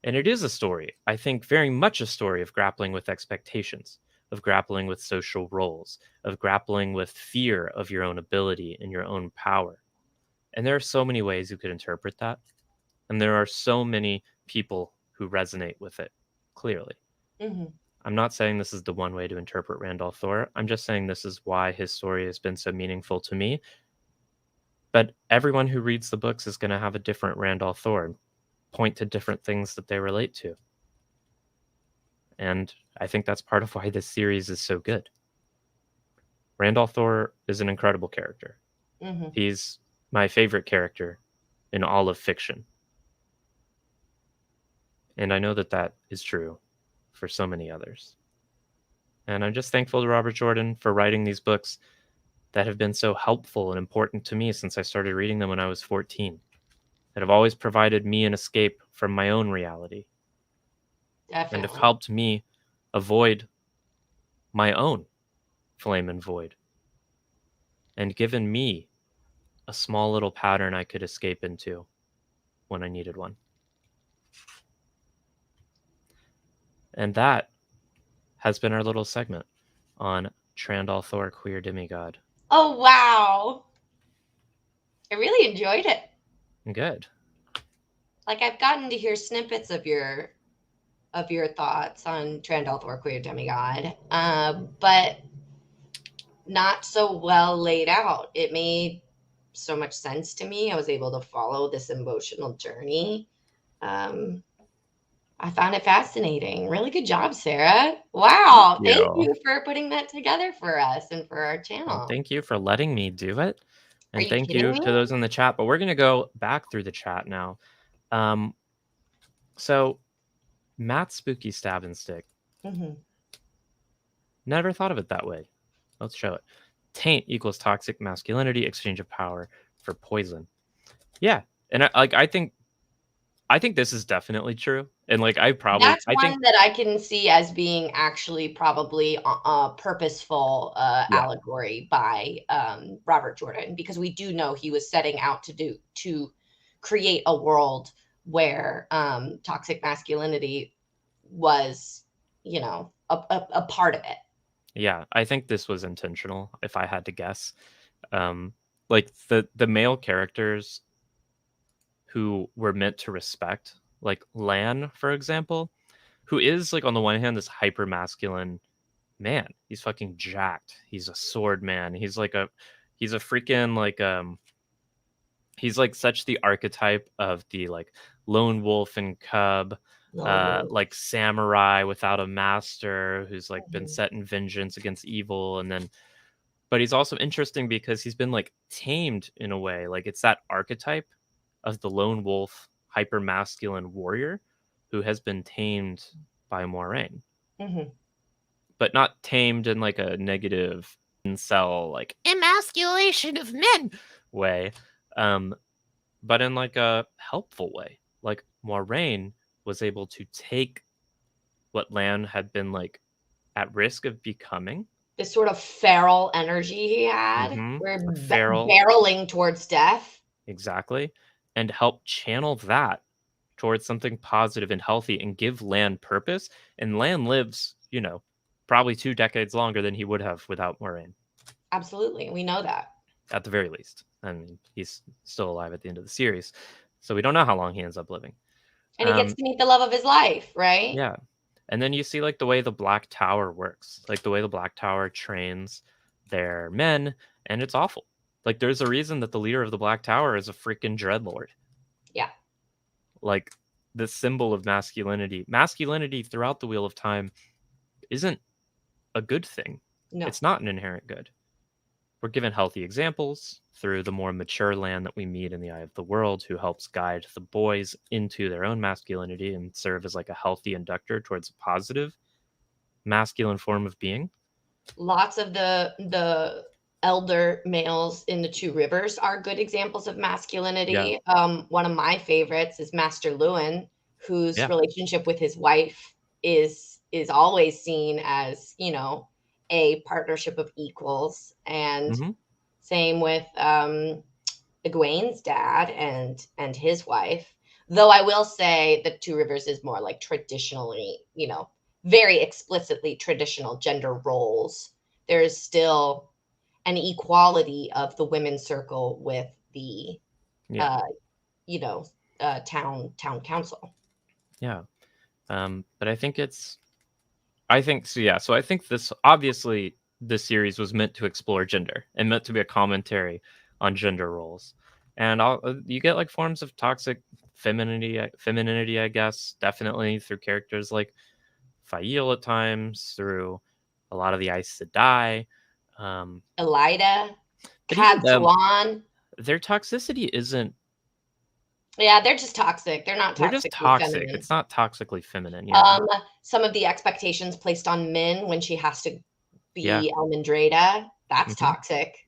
And it is a story, I think, very much a story of grappling with expectations, of grappling with social roles, of grappling with fear of your own ability and your own power. And there are so many ways you could interpret that. And there are so many people who resonate with it, clearly. Mhm. I'm not saying this is the one way to interpret Randall Thor. I'm just saying this is why his story has been so meaningful to me. But everyone who reads the books is going to have a different Randall Thor, point to different things that they relate to. And I think that's part of why this series is so good. Randall Thor is an incredible character. Mhm. He's my favorite character in all of fiction. And I know that that is true for so many others. And I'm just thankful to Robert Jordan for writing these books that have been so helpful and important to me since I started reading them when I was 14, that have always provided me an escape from my own reality and have Definitely. helped me avoid my own flame and void and given me a small little pattern I could escape into when I needed one. And that has been our little segment on Trandall Thor Queer Demigod. Oh, wow. I really enjoyed it. Good. Like, I've gotten to hear snippets of your thoughts on Trandalth or Queer Demigod, but not so well laid out. It made so much sense to me. I was able to follow this emotional journey. Um, I found it fascinating. Really good job, Sarah. Thank Wow. Thank you. you for putting that together for us and for our Well, channel. thank you for letting me do it. Are And you thank kidding you to me? those in the chat. But we're going to go back through the chat now. Um, so, Matt's spooky stab and stick. Mhm. Never thought of it that way. Let's show it. Taint equals toxic masculinity, exchange of power for poison. Yeah. And I think this is definitely true. And like That's I think one that I can see as being actually probably a purposeful yeah. allegory by Robert Jordan, because we do know he was setting out to create a world where toxic masculinity was, a part of it. Yeah, I think this was intentional, if I had to guess. Um, like the male characters who were meant to respect, like Lan, for example, who is like on the one hand this hyper masculine man. He's fucking jacked. He's a sword man. He's a freaking like he's like such the archetype of the like lone wolf and cub, Lone wolf. like samurai without a master who's like been Mhm. set in vengeance against evil. And then but he's also interesting because he's been like tamed in a way. Like it's that archetype of the lone wolf, hyper masculine warrior who has been tamed by Moiraine, Mhm. but not tamed in like a negative incel like emasculation of men way, um, but in like a helpful way. Like Moiraine was able to take what Lan had been like at risk of becoming, This sort of feral energy he had, mm-hmm, we're feral, barreling towards death. exactly, and help channel that towards something positive and healthy and give Lan purpose. And Lan lives, probably 2 decades longer than he would have without Moiraine, Absolutely, we know that. at the very least. I mean, he's still alive at the end of the series, so we don't know how long he ends up living. And he gets Um, to meet the love of his life, right? yeah, and then you see like the way the Black Tower works, like the way the Black Tower trains their men, and it's awful. Like, there's a reason that the leader of the Black Tower is a freaking dreadlord. Yeah. Like, the symbol of masculinity. Masculinity throughout the Wheel of Time isn't a good thing. No. It's not an inherent good. We're given healthy examples through the more mature Lan that we meet in the Eye of the World, who helps guide the boys into their own masculinity and serve as like a healthy inductor towards a positive masculine form of being. Lots of the elder males in the Two Rivers are good examples of Yeah. masculinity. One of my favorites is Master Lewin, whose Yeah. relationship with his wife is always seen as, a partnership of equals. And Hmm. same with Egwene's dad and his wife. Though I will say that Two Rivers is more like traditionally, very explicitly traditional gender roles. There is still an equality of the women's circle with the Yeah. uh, you know, town council. Yeah. But I think so. Yeah. So I think this series was meant to explore gender and meant to be a commentary on gender roles. And you get like forms of toxic femininity, I guess, definitely through characters like Fail at times, through a lot of the Aes Sedai. Um, Elida, but even Cad them, Tuan. their toxicity isn't. Yeah, they're just toxic. They're not They're just toxically toxic. feminine. It's not toxically feminine. Yeah. Some of the expectations placed on Min when she has to Yeah. be Elmendreda, that's Hmm. toxic.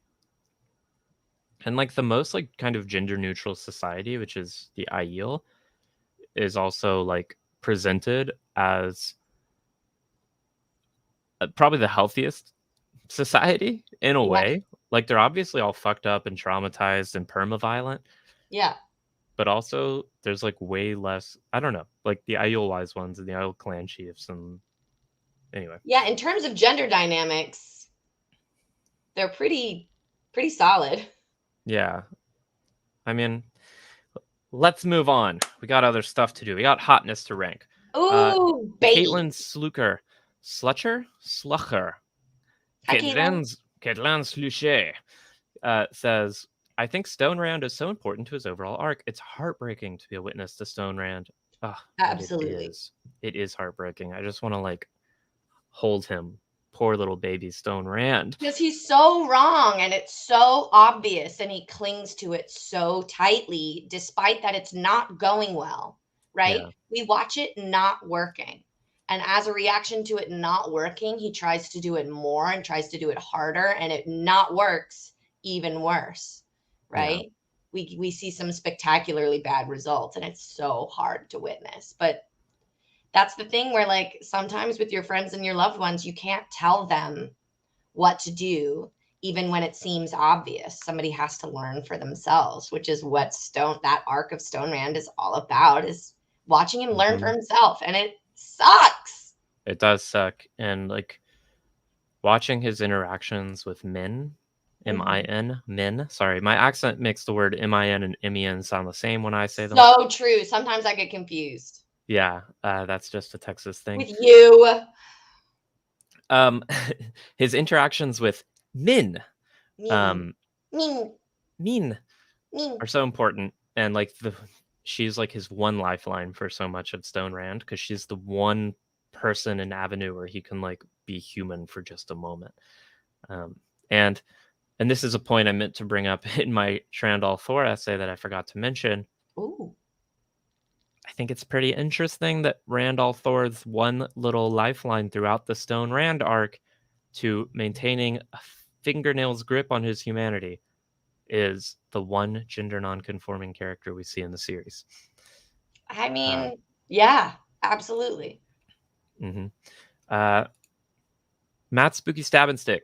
And like the most like kind of gender neutral society, which is the Aiel, is also like presented as probably the healthiest society in a Yeah, way. Like they're obviously all fucked up and traumatized and perma-violent, yeah, but also there's like way less. I don't know, like the Aiel wise ones and the Aiel clan chiefs, and anyway, yeah. In terms of gender dynamics, they're pretty solid. yeah. I mean, let's move on. We got other stuff to do. We got hotness to rank. Uh, Ooh, baby. Caitlin Slucher. Hi, Caitlin. Caitlin Slucher says, I think Stone Rand is so important to his overall arc. It's heartbreaking to be a witness to Stone Rand. Ah, and it Absolutely. is. It is heartbreaking. I just want to like hold him. Poor little baby Stone Rand. Because he's so wrong and it's so obvious and he clings to it so tightly, despite that it's not going well, right? Yeah. We watch it not working. And as a reaction to it not working, he tries to do it more and tries to do it harder, and it not works even worse, Yeah. right? We see some spectacularly bad results, and it's so hard to witness. But that's the thing where, like, sometimes with your friends and your loved ones, you can't tell them what to do. even when it seems obvious. Somebody has to learn for themselves, which is what that arc of Stone Rand is all about, is watching him learn for Mhm. himself. And it sucks. It does suck, and, like, watching his interactions with Min, Mhm. M-I-N, Min, sorry, my accent makes the word M-I-N and M-E-N sound the same when I say them. So true. Sometimes I get confused Yeah, that's just a Texas thing. with you. Um, his interactions with Min, Mean, um, mean, Min mean. are so important, and, like, she's, like, his one lifeline for so much of Stone Rand because she's the one person and avenue where he can, like, be human for just a moment. Um, and this is a point I meant to bring up in my Trandall 4 essay that I forgot to mention. Ooh. I think it's pretty interesting that Randall Thor's one little lifeline throughout the Stone Rand arc to maintaining a fingernail's grip on his humanity is the one gender nonconforming character we see in the series. I Um, mean, yeah, absolutely. mhm. uh, Matt's spooky stab and stick.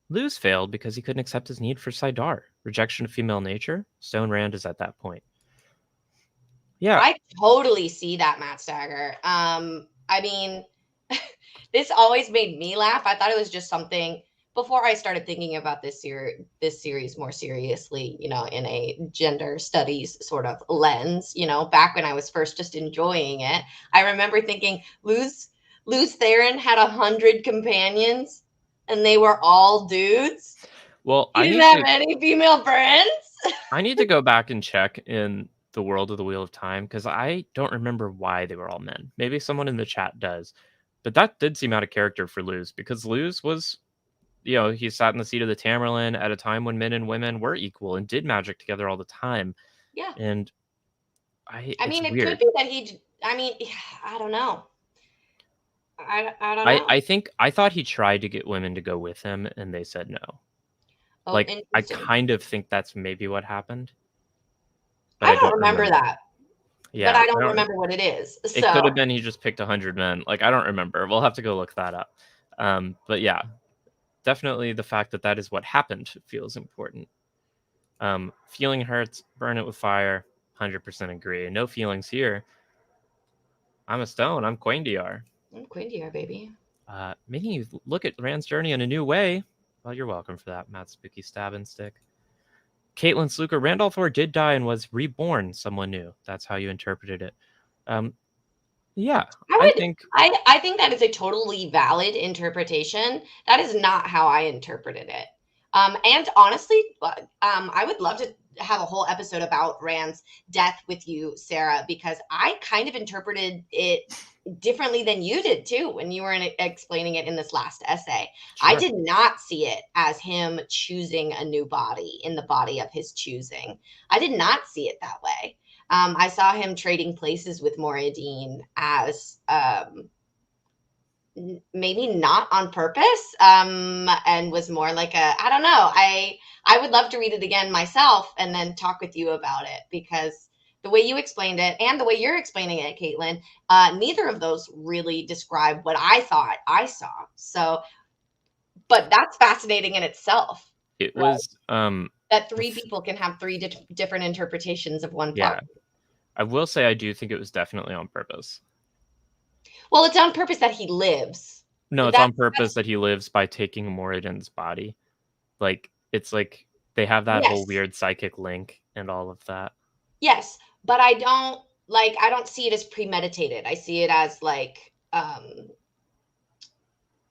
Luz failed because he couldn't accept his need for Sidar. Rejection of female nature. Stone Rand is at that point. Yeah. I totally see that, Matt Stagger. I mean, this always made me laugh. I thought it was just something before I started thinking about this series more seriously, in a gender studies sort of lens, back when I was first just enjoying it. I remember thinking Luz Theron had 100 companions and they were all dudes. Well, He didn't have any female friends. I need to go back and check in the world of the Wheel of Time because I don't remember why they were all men. Maybe someone in the chat does. But that did seem out of character for Luz because Luz was, he sat in the seat of the Tamerlane at a time when men and women were equal and did magic together all the time. Yeah. And I it's mean, it could weird. be that I mean, I don't know. I don't know. I thought he tried to get women to go with him and they said no. Oh, Like, I interesting. kind of think that's maybe what happened, but I I don't don't remember remember. that, but Yeah, I I don't don't. remember what it is. It could have So been he just picked 100 men. Like, I don't remember. We'll have to go look that up. But yeah, definitely the fact that that is what happened feels important. Feeling hurts, burn it with fire. 100% agree. No feelings here. I'm a stone. I'm Quaindiar. I'm Queen DR, baby. Making you look at Rand's journey in a new way. Well, you're welcome for that, Matt Spooky Stab and Stick. Caitlin Sluker, Randolph Thor did die and was reborn someone new. That's how you interpreted it. Um, yeah, I I would think I think that is a totally valid interpretation. That is not how I interpreted it. And honestly, I would love to have a whole episode about Rand's death with you, Sarah, because I kind of interpreted it differently than you did too when you were explaining it in this last essay. I sure. did not see it as him choosing a new body in the body of his choosing. I did not see it that way. I saw him trading places with Moradine as maybe not on purpose, and was more like I don't know. I would love to read it again myself and then talk with you about it, because the way you explained it and the way you're explaining it, Caitlin, neither of those really describe what I thought I saw. So, but that's fascinating in itself, It right? was That three people can have three different interpretations of one part. yeah. I will say I do think it was definitely on purpose. Well, it's on purpose that he lives. No, it's on That's purpose that he lives by taking Moradin's body. Like, it's like they have that whole yes, weird psychic link and all of that. yes, but I don't see it as premeditated. I see it as like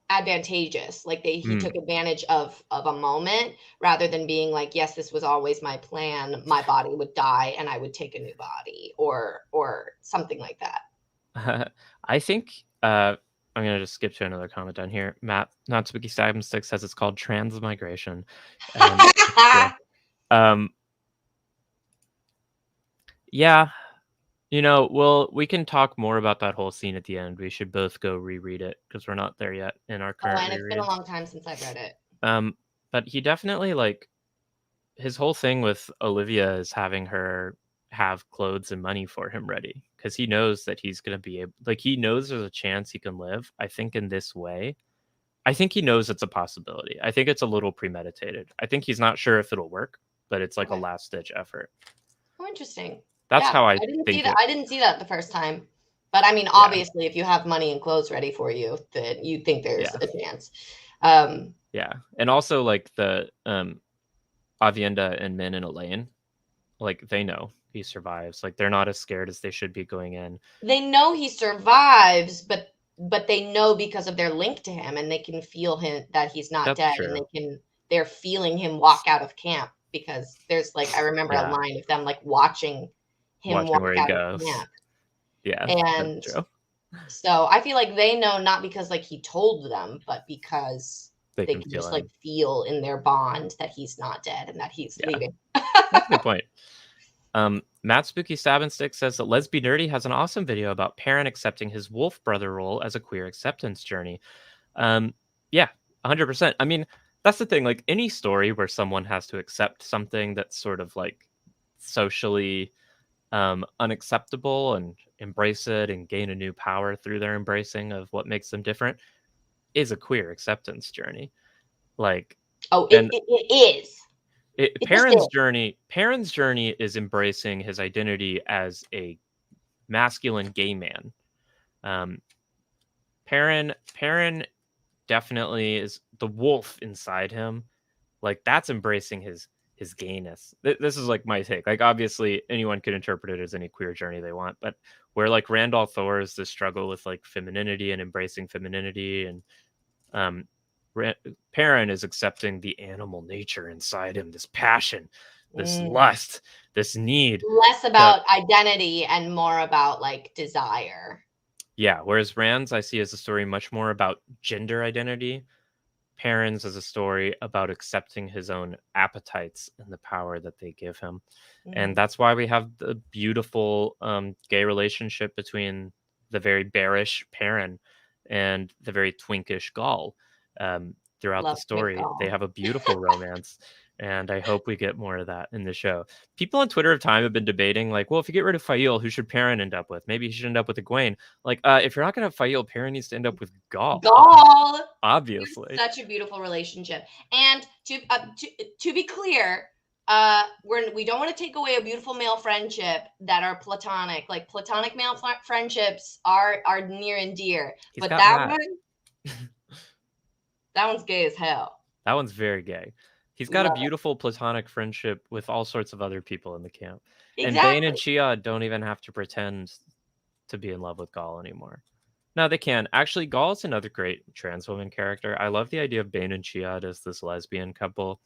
advantageous. Like he Hmm. took advantage of a moment rather than being like, yes, this was always my plan. My body would die and I would take a new body, or something like that. I think I'm gonna just skip to another comment down here. Matt, not Spooky Stab and Stick says it's called transmigration, and it's true. Um, yeah, we can talk more about that whole scene at the end. We should both go reread it because we're not there yet in our Oh, current and it's been a rereads. long time since I've read it. Um, but he definitely like his whole thing with Olivia is having her have clothes and money for him ready because he knows that he's gonna be able, like he knows there's a chance he can live. I think in this way, I think he knows it's a possibility. I think it's a little premeditated. I think he's not sure if it'll work, but it's like a Okay. last-ditch effort. Oh, interesting. That's Yeah, how I I didn't see think that. it. I didn't see that the first time. But I mean, Yeah, obviously, if you have money and clothes ready for you, then you think there's yeah, a chance. Um, yeah. And also, like, the, Avienda and Min and Elaine, like, they know he survives. Like, they're not as scared as they should be going in. they know he survives, but they know because of their link to him, and they can feel him that he's not That's dead, and true. they're feeling him walk out of camp because there's like I remember a Yeah, line of them like watching him watching walk where he out of goes. camp, Yeah, that's and true. so I feel like they know not because like he told them, but because They they can can feel just like him. feel in their bond that he's not dead and that he's Yeah, leaving. that's a good point. Matt Spooky Stab and Stick says that Lesby Nerdy has an awesome video about Perrin accepting his wolf brother role as a queer acceptance journey. Um, yeah, 100%. I mean, that's the thing. Like any story where someone has to accept something that's sort of like socially unacceptable and embrace it and gain a new power through their embracing of what makes them different is a queer acceptance journey. Like, Oh, and it is. It just is. Perrin's journey is embracing his identity as a masculine gay man. Um, Perrin definitely is the wolf inside him. Like that's embracing his gayness. This is like my take. Like obviously anyone could interpret it as any queer journey they want, but where like Randall Thor is the struggle with like femininity and embracing femininity, and um, Perrin is accepting the animal nature inside him, this passion, this Mm. lust, this need Less to. about identity and more about like desire. Yeah. Whereas Rand's I see as a story much more about gender identity. Perrin's as a story about accepting his own appetites and the power that they give him. And Mm. that's why we have the beautiful gay relationship between the very bearish Perrin and the very twinkish Gaul. Throughout the Love Twink story, they Gall. have a beautiful romance. And I hope we get more of that in the show. People on Twitter of time have been debating, like, well, if you get rid of Fail, who should Perrin end up with? Maybe he should end up with Egwene. Like, if you're not going to have Fail, Perrin needs to end up with Gaul, Gall. obviously. Such a beautiful relationship. And to be clear, we don't want to take away a beautiful male friendship that are platonic. Like platonic male friendships are near and dear. He's But got Matt. that one's gay as hell. That one's very gay. He's got a Love it. beautiful platonic friendship with all sorts of other people in the camp. And Bane and Exactly. Chia don't even have to pretend to be in love with Gaul anymore. No, they can. Actually, Gaul is another great trans woman character. I love the idea of Bane and Chia as this lesbian couple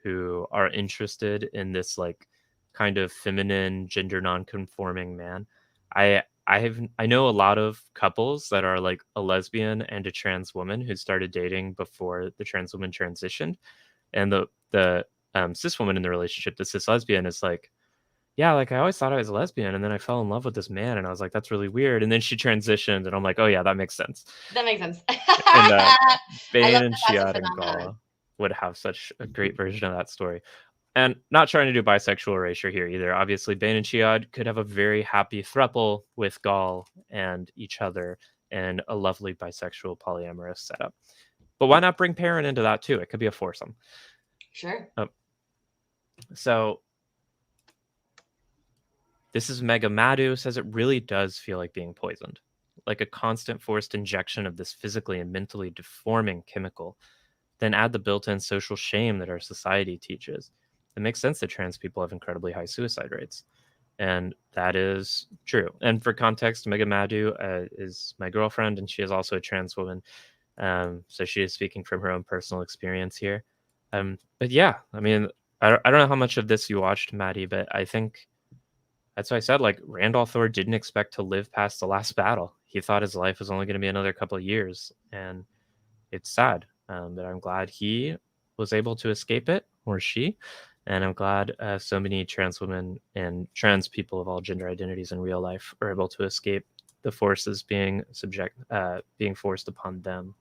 who are interested in this like kind of feminine, gender non-conforming man. I know a lot of couples that are like a lesbian and a trans woman who started dating before the trans woman transitioned, and the cis woman in the relationship, the cis lesbian, is like, yeah, like I always thought I was a lesbian, and then I fell in love with this man, and I was like, that's really weird. And then she transitioned, and I'm like, oh yeah, that makes sense. That makes sense. And I Bane love and that that's a Shiad and phenomenon. Gala would have such a great version of that story. And not trying to do bisexual erasure here either. Obviously, Bane and Shiad could have a very happy throuple with Gaul and each other and a lovely bisexual polyamorous setup. But why not bring Perrin into that too? It could be a foursome. Sure. So this is Mega Madu says it really does feel like being poisoned, like a constant forced injection of this physically and mentally deforming chemical. Then add the built-in social shame that our society teaches. It makes sense that trans people have incredibly high suicide rates. And that is true. And for context, Mega Madu is my girlfriend, and she is also a trans woman. So she is speaking from her own personal experience here. But yeah, I mean, I don't know how much of this you watched, Maddie, but I think that's why I said, like, Randall Thor didn't expect to live past the last battle. He thought his life was only going to be another couple of years. And it's sad, but I'm glad he was able to escape it, or she. And I'm glad so many trans women and trans people of all gender identities in real life are able to escape the forces being forced upon them.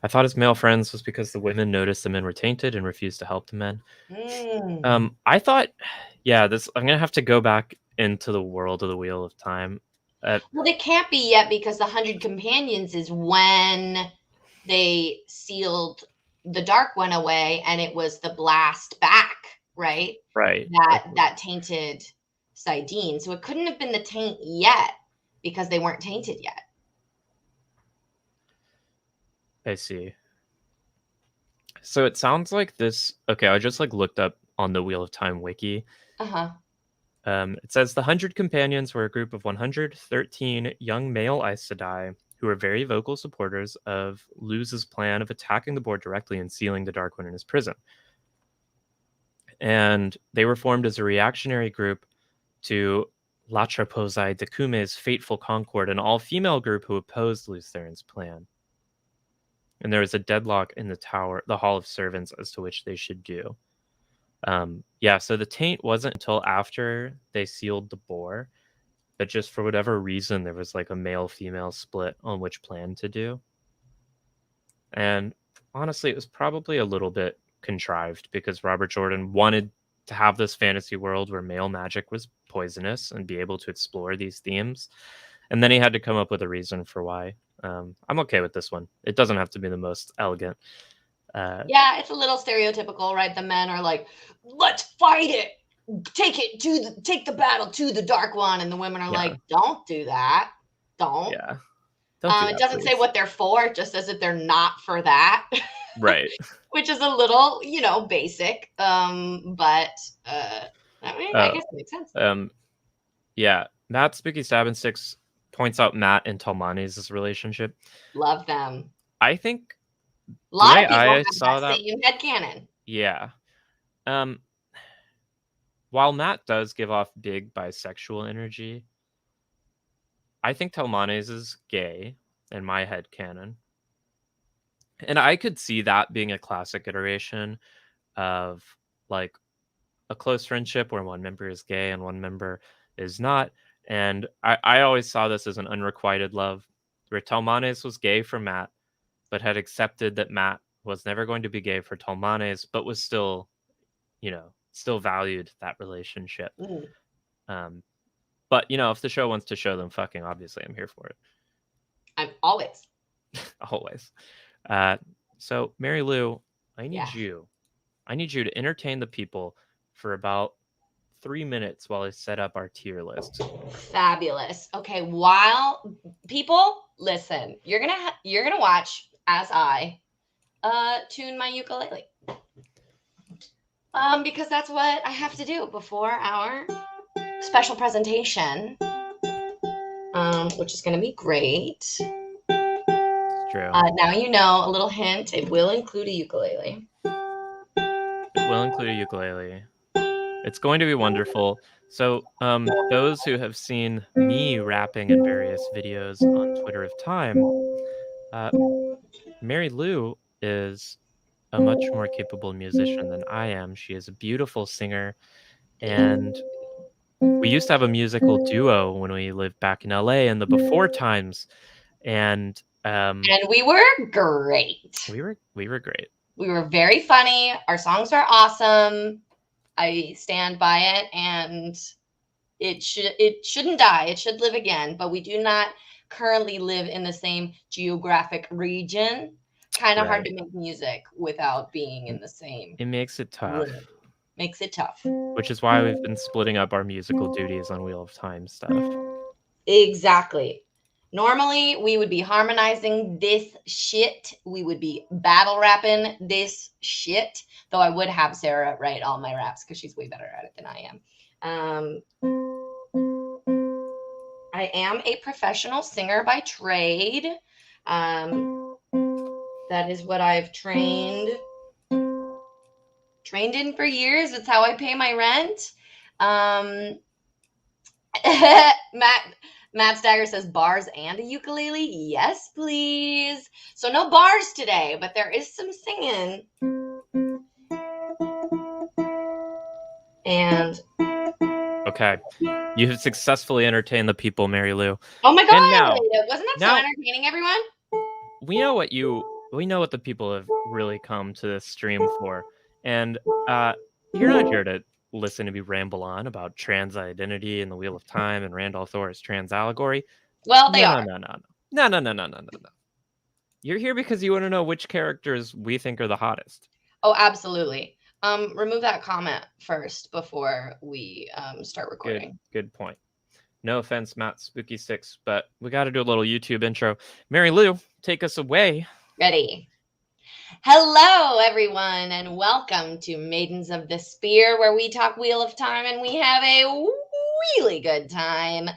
I thought his male friends was because the women noticed the men were tainted and refused to help the men. Mm. I thought, yeah, this I'm gonna have to go back into the world of the Wheel of Time Well, they can't be yet because the 100 companions is when they sealed the dark one away, and it was the blast back, right? Right. That tainted Sidene. So it couldn't have been the taint yet because they weren't tainted yet. I see. So it sounds like this. Okay, I just like looked up on the Wheel of Time wiki. Uh-huh. It says the 100 Companions were a group of 113 young male Aes Sedai who were very vocal supporters of Luz's plan of attacking the board directly and sealing the Dark One in his prison. And they were formed as a reactionary group to Latraposai Dekume's fateful Concord, an all-female group who opposed Luz Theron's plan. And there was a deadlock in the Hall of Servants, as to which they should do. Yeah, so the taint wasn't until after they sealed the boar, but just for whatever reason, there was like a male-female split on which plan to do. And honestly, it was probably a little bit contrived because Robert Jordan wanted to have this fantasy world where male magic was poisonous and be able to explore these themes. And then he had to come up with a reason for why. I'm okay with this one. It doesn't have to be the most elegant. Yeah, it's a little stereotypical, right? The men are like, let's fight it. Take the battle to the Dark One. And the women are like, don't do that. Don't. Yeah. Don't do that, it doesn't please. say what they're for. It just says that they're not for that. Right. Which is a little, basic. But I guess it makes sense. Yeah. Matt Spooky Stab and Six points out Matt and Talmanes' relationship. Love them. I think a lot of people have that same headcanon. Yeah. While Matt does give off big bisexual energy, I think Talmanes is gay in my headcanon. And I could see that being a classic iteration of like a close friendship where one member is gay and one member is not. And I always saw this as an unrequited love, where Talmanes was gay for Matt, but had accepted that Matt was never going to be gay for Talmanes, but was still, still valued that relationship. But, if the show wants to show them fucking, obviously I'm here for it. I'm always. Always. So, Mary Lou, I need you to entertain the people for about 3 minutes while I set up our tier list. Fabulous. Okay, while people listen, you're gonna watch as I tune my ukulele. Because that's what I have to do before our special presentation, which is gonna be great. True. Now you know, a little hint, it will include a ukulele. It will include a ukulele. It's going to be wonderful. So, those who have seen me rapping in various videos on Twitter of Time, Mary Lou is a much more capable musician than I am. She is a beautiful singer, and we used to have a musical duo when we lived back in LA in the before times, and we were great. We were great. We were very funny. Our songs are awesome. I stand by it, and it shouldn't die. It should live again, but we do not currently live in the same geographic region. Kind of hard to make music without being in the same. It makes it tough. Makes it tough. Which is why we've been splitting up our musical duties on Wheel of Time stuff. Exactly. Normally, we would be harmonizing this shit. We would be battle rapping this shit. Though I would have Sarah write all my raps because she's way better at it than I am. I am a professional singer by trade. That is what I've trained in for years. It's how I pay my rent. Matt Stagger says bars and a ukulele. Yes, please. So no bars today, but there is some singing. And okay, you have successfully entertained the people, Mary Lou. Oh my god! Wasn't that so entertaining, everyone? We know what the people have really come to this stream for, and you're not here to listen to me ramble on about trans identity and the Wheel of Time and Randolph Thor's trans allegory. Well, they No, are. no, no, no, no. No, no, no, no, no, no, no. You're here because you want to know which characters we think are the hottest. Oh, absolutely. Remove that comment first before we start Good, recording. good point. No offense, Matt Spooky Six, but we got to do a little YouTube intro. Mary Lou, take us away. Ready. Hello, everyone, and welcome to Maidens of the Spear, where we talk Wheel of Time and we have a really good time.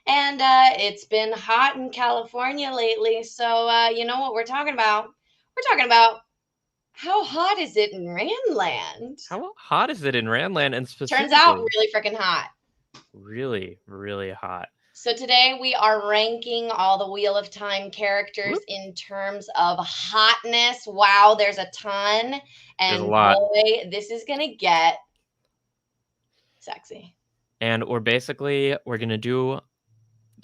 And it's been hot in California lately, so you know what we're talking about? We're talking about how hot is it in Randland? How hot is it in Randland, and Turns out specifically, really freaking hot. really, really hot? So today we are ranking all the Wheel of Time characters Whoop. in terms of hotness. Wow, there's a ton. There's a And lot. boy, this is going to get sexy. And we're going to do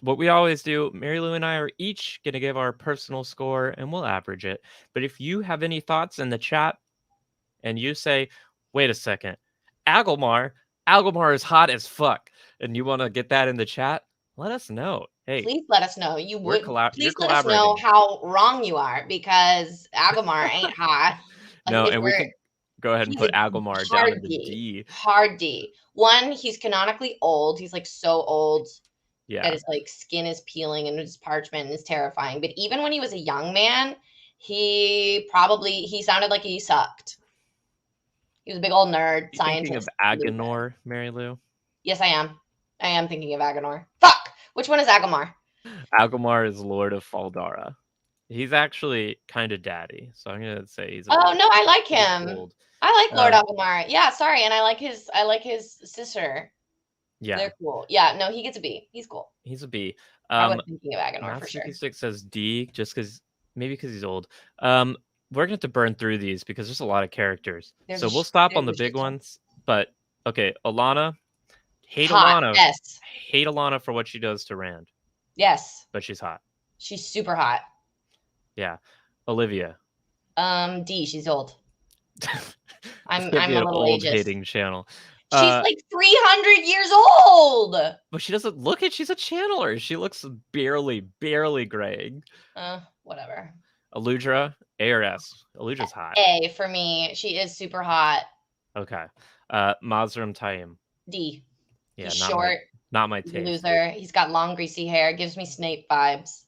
what we always do. Mary Lou and I are each going to give our personal score and we'll average it. But if you have any thoughts in the chat and you say, wait a second, Agilmar is hot as fuck, and you want to get that in the chat, let us know. Hey, Please let us know. you're Please let us know collaborating. how wrong you are because Agomar ain't hot. No, If and we we're can go ahead and He's put a Agilmar down in hard the D. D. Hard D. One, he's canonically old. He's like so old that Yeah. his like skin is peeling and his parchment is terrifying. But even when he was a young man, he sounded like he sucked. He was a big old nerd, You thinking of scientist, loser. Agenor, Mary Lou? Yes, I am. I am thinking of Agonor. Fuck! Which one is Agomar? Agilmar is Lord of Faldara. He's actually kind of daddy, so I'm gonna say he's a Oh no, I like little him. old. I like Lord Agomar. Yeah, sorry, and I like his sister. Yeah, They're cool. Yeah, no, he gets a B. He's cool. he's a B. I was thinking of Agonor Matt for sure. 66 says D, just because maybe because he's old. We're gonna have to burn through these because there's a lot of characters. So we'll stop on There's the a big shit ton. ones. But okay, Alana, Hot. Yes. hate Alana for what she does to Rand, Yes. but she's hot. She's super hot. Yeah, Olivia. D, she's old. This I'm could be a an little old ageist. hating channel. She's like 300 years old. But she doesn't look it. She's a channeler. She looks barely graying. Whatever. Aludra, A or S? Aludra's hot. A for me. She is super hot. Okay. Mazrim Taim. D. Yeah, He's short. not my He's a taste. loser. He's got long, greasy hair. Gives me Snape vibes.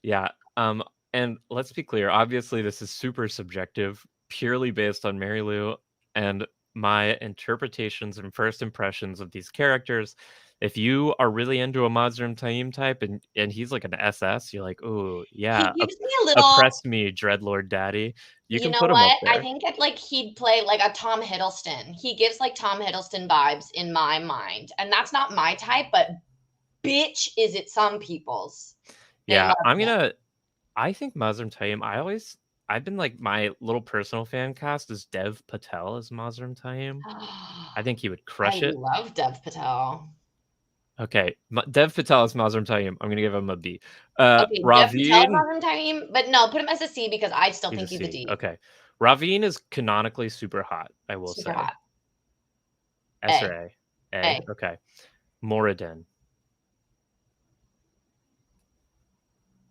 Yeah. And let's be clear. Obviously, this is super subjective, purely based on Mary Lou and my interpretations and first impressions of these characters. If you are really into a Mazrim Taim type and he's like an SS, you're like, oh yeah, He gives me a little. oppress me, Dreadlord Daddy. You can know put him up what? I there. think like he'd play like a Tom Hiddleston. He gives like Tom Hiddleston vibes in my mind, and that's not my type. But bitch, is it some people's? Yeah, I think Mazrim Taim. I've been like my little personal fan cast is Dev Patel as Mazrim Taim. I think he would crush I it. love Dev Patel. Okay, Dev Patel is Mazrim Taim. I'm gonna give him a B. Okay, Dev Patel is Ravine, on time, but no, put him as a C because I still he's a think he's a C. D. Okay, Ravine is canonically super hot. I will Super say. hot. S A. or A? A. Okay. Moradin.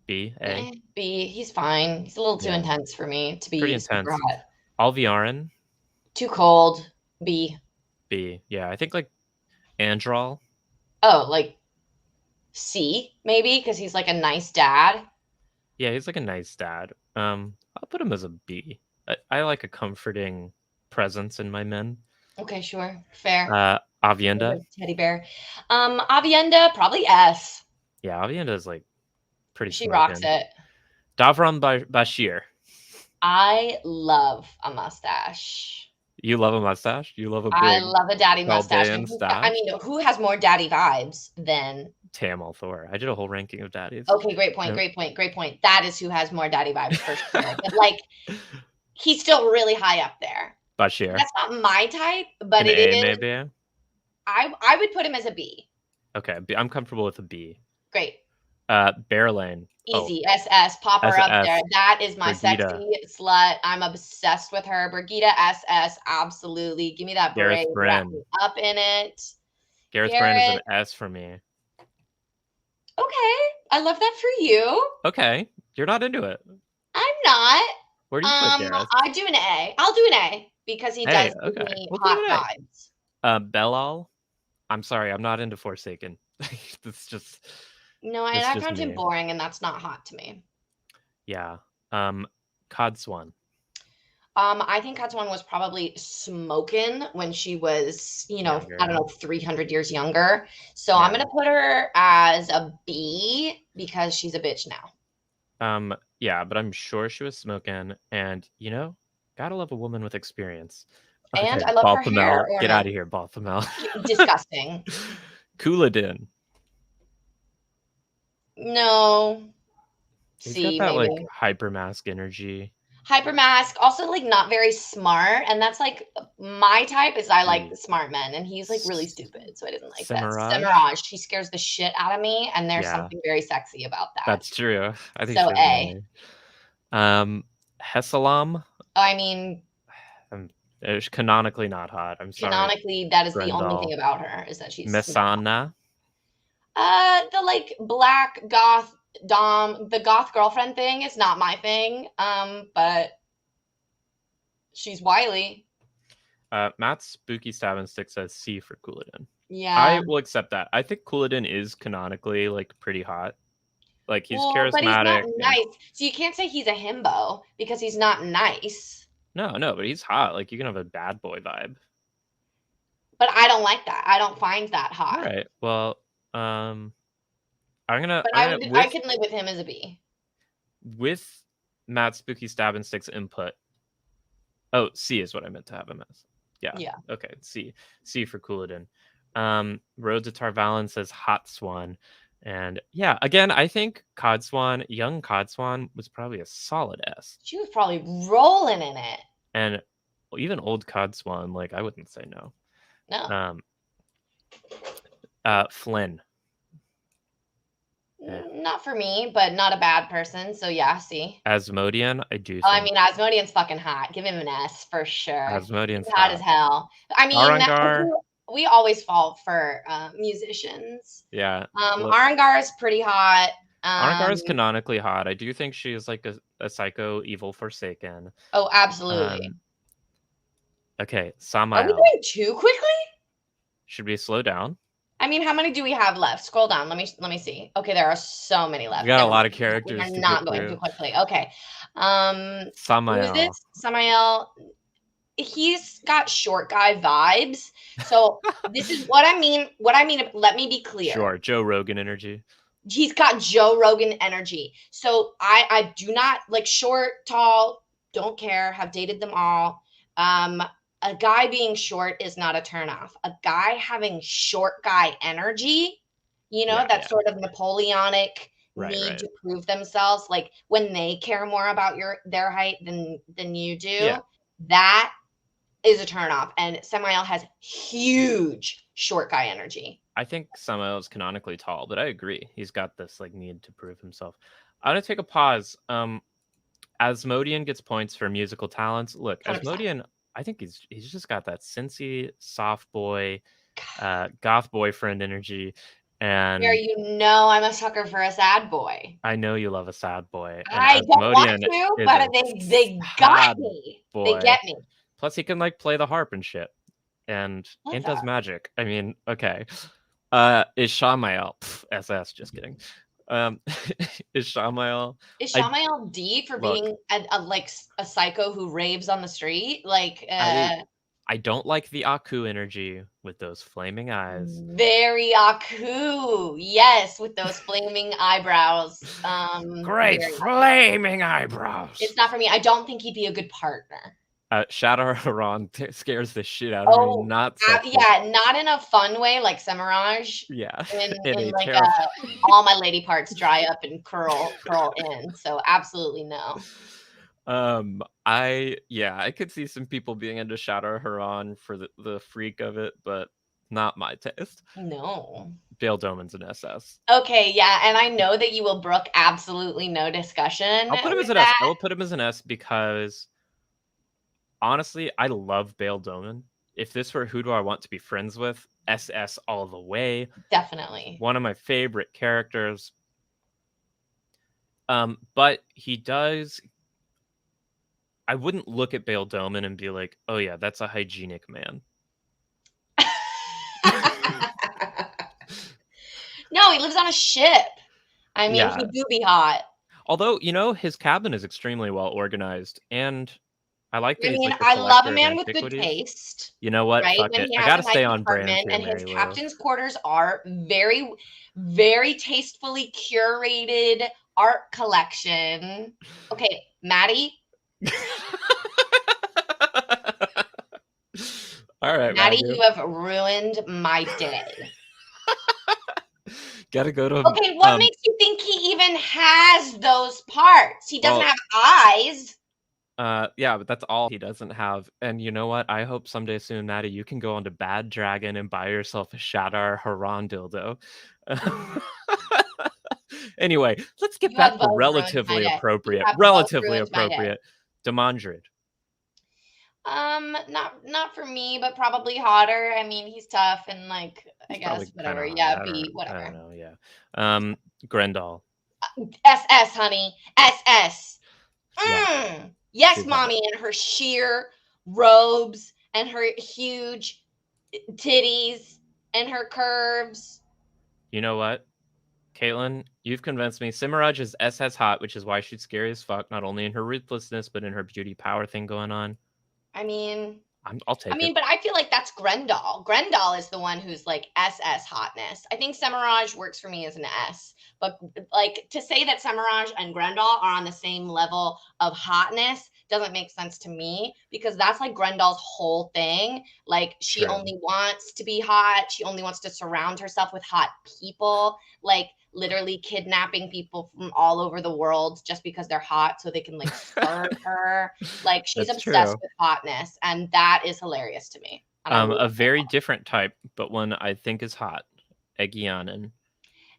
B. A. B. He's fine. He's a little too Yeah. intense for me to Pretty be super intense. hot. Alviarin. Too cold. B. B. Yeah, I think like Andral. Oh, like C maybe because he's like a nice dad. Yeah, he's like a nice dad. I'll put him as a B. I like a comforting presence in my men. Okay, sure, fair. Avienda. Teddy bear. Avienda probably S. Yeah, Avienda is like pretty She rocks smoking. it. Davram Bashir. I love a mustache. You love a mustache? You love a big I love a daddy mustache. Chaldean And stash? who has more daddy vibes than Tam Althor. I did a whole ranking of daddies. Okay, great point, Yep. great point. That is who has more daddy vibes for sure. But like he's still really high up there. Bashir. That's not my type, but An it A, is. maybe? I would put him as a B. Okay, I'm comfortable with a B. Great. Bearlane. Oh, Easy. SS. Pop her up there. SS. That is my Brigida. sexy slut. I'm obsessed with her. Brigida SS. Absolutely. Give me that Gareth beret. Wrap Bryn. me up in it. Gareth Bryn is an Garrett. S for me. Okay. I love that for you. Okay, you're not into it. I'm not. Where do you put Gareth? I do an A. I'll do an A because he Hey, does give okay, me we'll give hot it an vibes. A. Belal. I'm sorry, I'm not into Forsaken. That's just No, that's I just found him me. boring, and that's not hot to me. Yeah. Codswan. I think Katsuan was probably smoking when she was, I don't Younger. know, 300 years younger. So I'm Yeah. gonna put her as a B because she's a bitch now. Yeah, but I'm sure she was smoking, and gotta love a woman with experience. And Okay, I love her hair Balthamel, get out ornament. of here, Balthamel. Disgusting. Couladin. No. He's got C, that like maybe. hypermask energy. Hypermask, also like not very smart, and that's like my type is I like The the smart men, and he's like really stupid, so I didn't like that. Cimarage. Semirage, she scares the shit out of me, and there's Yeah, something very sexy about that. that's true. I think So she's A. an A. Hessalam. I mean, It's canonically not hot. I'm sorry, canonically, that is the only thing Grendel. about her is that she's not. Mesana. The like black goth dom, the goth girlfriend thing is not my thing. But she's wily. Matt's Spooky Stab and Stick says C for Couladin. Yeah. I will accept that. I think Couladin is canonically like pretty hot. Like he's Well, but he's not charismatic and nice. So you can't say he's a himbo because he's not nice. no, but he's hot. Like you can have a bad boy vibe. But I don't like that. I don't find that All hot. right. Well, But I'm gonna I could live with him as a B. with Matt's Spooky Stab and Sticks input. Oh, C is what I meant to have him as. Yeah. Yeah. Okay. C for Couladin. Road to Tarvalin says Hot Swan. And yeah, again, I think young Codswan was probably a solid S. She was probably rolling in it. And even old Codswan, like I wouldn't say no. No. Flynn. Not for me, but not a bad person. So yeah, see. Asmodean, I do I think. mean, Asmodean's fucking hot. Give him an S for sure. He's Asmodean's hot as hot. hell. I mean, Arangar. we always fall for musicians. Yeah. Arangar is pretty hot. Arangar is canonically hot. I do think she is like a psycho evil forsaken. Oh, absolutely. Okay, Are we Samael. going too quickly? Should we slow down? I mean, how many do we have left? Scroll down. Let me see. Okay, there are so many left. We got a Never lot of mind. characters We're to not get going through. too quickly. Okay. Who is Samael. this? Samael. He's got short guy vibes. So this is what I mean. Let me be clear. Sure, Joe Rogan energy. He's got Joe Rogan energy. So I do not like short, tall, don't care, have dated them all. A guy being short is not a turnoff. A guy having short guy energy, that sort of Napoleonic need to prove themselves, like when they care more about their height than you do, that is a turnoff. And Samael has huge short guy energy. I think Samael is canonically tall, but I agree. He's got this like need to prove himself. I'm gonna take a pause. Asmodean gets points for musical talents. Look, 100%. Asmodean, I think he's just got that Cincy soft boy, goth boyfriend energy. And I'm a sucker for a sad boy. I know you love a sad boy. And I don't want Asmodean to, is but a they got sad me. boy. They get me. Plus, he can like play the harp and shit, and Love does that. magic. I mean, okay. Is Shamael SS? Just kidding. Is Shamael? Is Shamael D for being a psycho who raves on the street? Like, I don't like the Aku energy with those flaming eyes. Very Aku, yes, with those flaming eyebrows. Great flaming eyebrows. It's not for me. I don't think he'd be a good partner. Shadowrun scares the shit out of me. Not not in a fun way like Semirage. Yeah, in like all my lady parts dry up and curl in. So absolutely no. I could see some people being into Shadowrun for the freak of it, but Not my taste. No. Dale Doman's an SS. Okay, yeah, and I know that you will brook absolutely no discussion I'll put him with as an S. I that. will put him as an S because honestly, I love Bale Doman. If this were who do I want to be friends with, SS all the way. Definitely. One of my favorite characters. But he does. I wouldn't look at Bale Doman and be like, "Oh yeah, that's a hygienic man." No, he lives on a ship. I mean, Yeah. he do be hot. Although, his cabin is extremely well organized, and I like that I he's mean, like the I love a collector of man with good antiquities. taste, You know what? right? Fuck When it. he I has a gotta nice stay on brand apartment here, and his Mary Lou. captain's quarters are very, very tastefully curated art collection. Okay, Maddie, All right, Maddie, Maggie. you have ruined my day. Gotta go to Okay, what makes you think he even has those parts? He doesn't well, have eyes. yeah, but that's all he doesn't have. And you know what? I hope someday soon, Maddie, you can go onto Bad Dragon and buy yourself a Shadar Haran dildo. Anyway, let's get You back have to both ruined my relatively day. You appropriate. have both Relatively ruined my day. appropriate. Demandred. Not for me, but probably hotter. I mean, he's tough and like I He's guess probably kind whatever. of hot. Yeah, B, I don't whatever. know. Yeah. Grendel. SS, honey. SS. Yeah, Yes, she's hot. mommy, and her sheer robes and her huge titties and her curves. You know what, Caitlin? You've convinced me. Cimaraj is SS hot, which is why she's scary as fuck. Not only in her ruthlessness, but in her beauty power thing going on. I mean, I'll take it. but I feel like that's Grendel. Grendel is the one who's like SS hotness. I think Semiraj works for me as an S. But like to say that Semiraj and Grendel are on the same level of hotness doesn't make sense to me because that's like Grendel's whole thing. Like she True. only wants to be hot. She only wants to surround herself with hot people. Like literally kidnapping people from all over the world just because they're hot so they can like serve her. Like she's That's obsessed true. with hotness, and that is hilarious to me. And I A love very different type, but one I think is hot. Eggianen.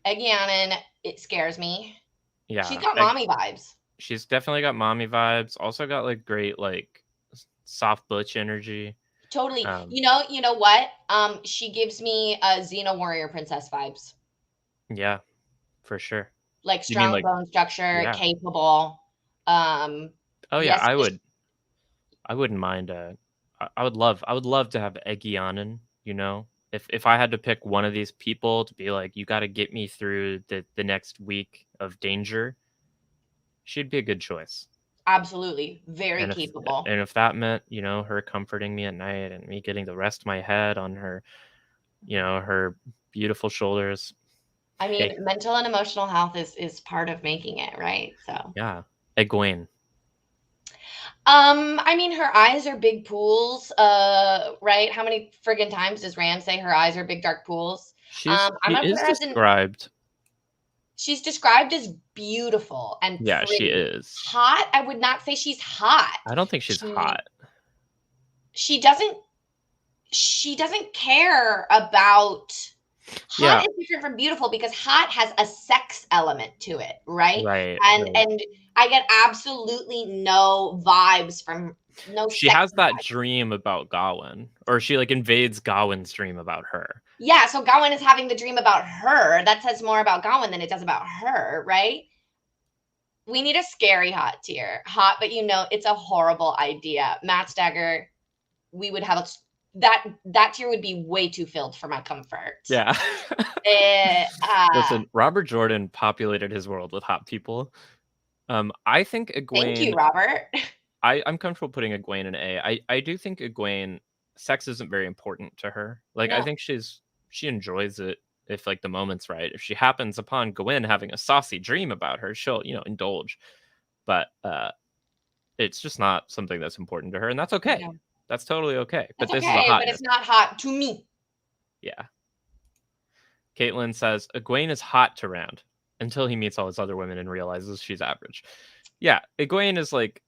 Eggianen. It scares me. She's Yeah, got mommy vibes. she's definitely got mommy vibes. Also got like great like soft butch energy. Totally. Um, You know what? She gives me Xena warrior princess vibes. yeah, for sure. Like You mean strong like bone structure, yeah? capable. Um, Oh yeah, yes, I wouldn't mind. I would love to have Eggianen. If I had to pick one of these people to be like, you got to get me through the next week of danger, she'd be a good choice. absolutely very And if capable. and if that meant, her comforting me at night and me getting the rest of my head on her, her beautiful shoulders. I Hey, mean, mental and emotional health is part of making it, right? So, yeah, Egwene. I mean, her eyes are big pools, right? How many friggin' times does Rand say her eyes are big dark pools? I'm She gonna put is her as an described. she's described as beautiful and Yeah, she pretty. is. Hot, I would not say she's hot. I don't think she's She hot. she doesn't she doesn't care about hot Yeah, is different from beautiful because hot has a sex element to it, right? right, right. And I get absolutely no vibes from no She sex has that vibes. dream about Gawain, or she, like, invades Gawain's dream about her. Yeah, so Gawain is having the dream about her. That says more about Gawain than it does about her, right? We need a scary hot tier. Hot, but it's a horrible idea. Matt Stagger, we would have that tier would be way too filled for my comfort. Yeah. Eh, Listen, Robert Jordan populated his world with hot people. I think thank you, Egwene Robert. I'm comfortable putting Egwene in A. I do think Egwene sex isn't very important to her. Like, I No, think she enjoys it if, like, the moment's right. If she happens upon Gwen having a saucy dream about her, she'll, indulge. But, it's just not something that's important to her, and that's okay. no, That's totally okay, but that's this is a okay, but hotness. it's not hot to me. Yeah. Caitlin says, Egwene is hot to Rand until he meets all his other women and realizes she's average. Yeah, Egwene is like,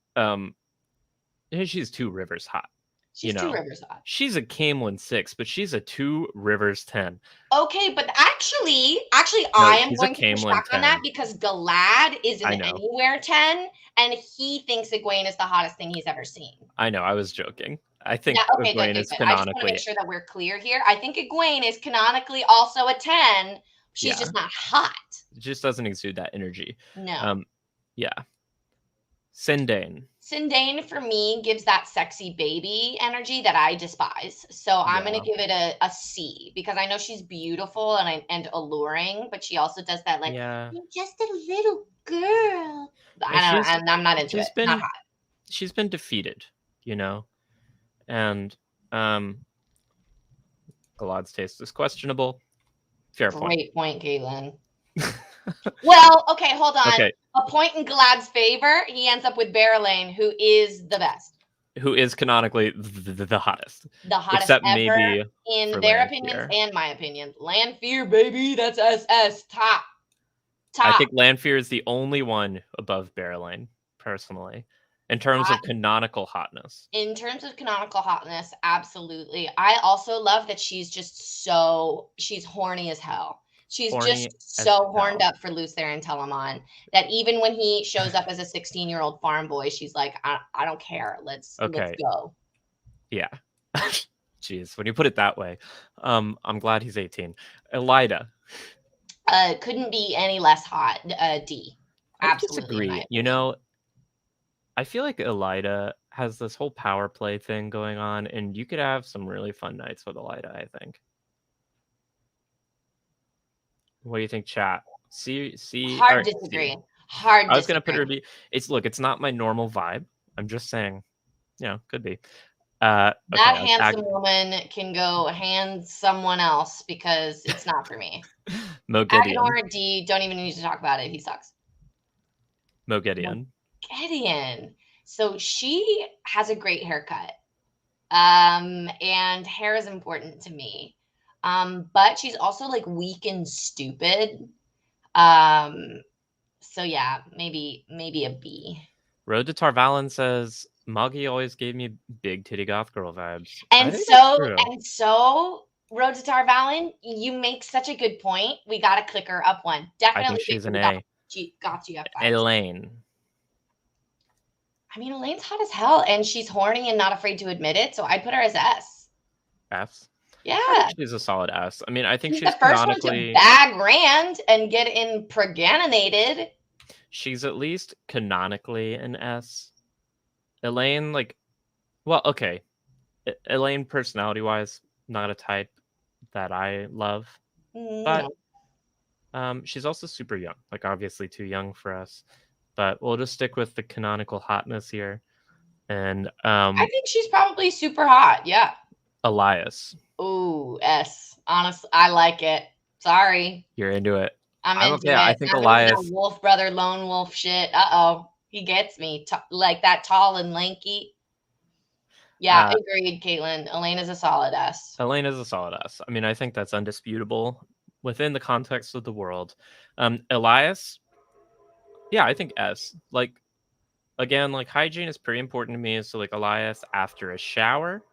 she's two rivers hot. She's 2 rivers hot. she's a Camelin 6, but she's a 2 Rivers 10. Okay, but actually, No, I am she's a going to push Camelin back on that 10. because Galad is an I know. anywhere 10, and he thinks Egwene is the hottest thing he's ever seen. I know, I was joking. I think Yeah, okay, Egwene good, is good. I just want to make canonically. sure that we're clear here. I think Egwene is canonically also a 10. She's Yeah, just not hot. it just doesn't exude that energy. No. Yeah. Sindane. Sindane for me gives that sexy baby energy that I despise. So I'm Yeah. gonna give it a C because I know she's beautiful and alluring, but she also does that like Yeah. "I'm just a little girl. And I don't, and I'm not into it. Not hot. she's been defeated, and Galad's taste is questionable. Fair point. Great point, Caitlin. Well, okay, hold on. Okay. A point in Galad's favor, he ends up with Barrelane, who is the best. Who is canonically the hottest. The hottest Except ever maybe in their opinions Lanfear. and my opinion. Lanfear, baby, that's SS top. I think Lanfear is the only one above Barrelane, personally, in terms of canonical hotness. In terms of canonical hotness, absolutely. I also love that she's horny as hell. She's Horny just as so horned hell. up for Luthor and Telamon that even when he shows up as a 16-year-old farm boy, she's like, I don't care. Let's go. Yeah. Jeez, when you put it that way. I'm glad he's 18. Elida. Couldn't be any less hot. D. I disagree. I feel like Elida has this whole power play thing going on, and you could have some really fun nights with Elida, I think. What do you think, chat? See. Hard disagree. Hard. I was gonna put her B. It's not my normal vibe. I'm just saying, could be. That handsome woman can go hand someone else because it's not for me. Agador D. Don't even need to talk about it. He sucks. Moghedien. So she has a great haircut. And hair is important to me. But she's also like weak and stupid. So yeah, maybe a B. Road to Tarvalin says Moggy always gave me big titty goth girl vibes. And so Road to Tarvalin, you make such a good point. We gotta click her up one. Definitely. I think she's an A. Got GF5. Elaine. I mean, Elaine's hot as hell, and she's horny and not afraid to admit it. So I'd put her as S. S? Yeah. I think she's a solid S. I mean, I think she's the first one to bag Rand and get impregnated. She's at least canonically an S. Elaine, okay. Elaine, personality-wise, not a type that I love. But she's also super young. Obviously too young for us. But we'll just stick with the canonical hotness here. And I think she's probably super hot. Yeah. Elias. Ooh, S. Honestly, I like it. Sorry. You're into it. I'm into it. I think Elias. Wolf brother, lone wolf shit. He gets me. Like that tall and lanky. Yeah, agreed, Caitlin. Elaine is a solid S. Elaine is a solid S. I mean, I think that's undisputable within the context of the world. Elias. Yeah, I think S. Again, hygiene is pretty important to me. So Elias after a shower,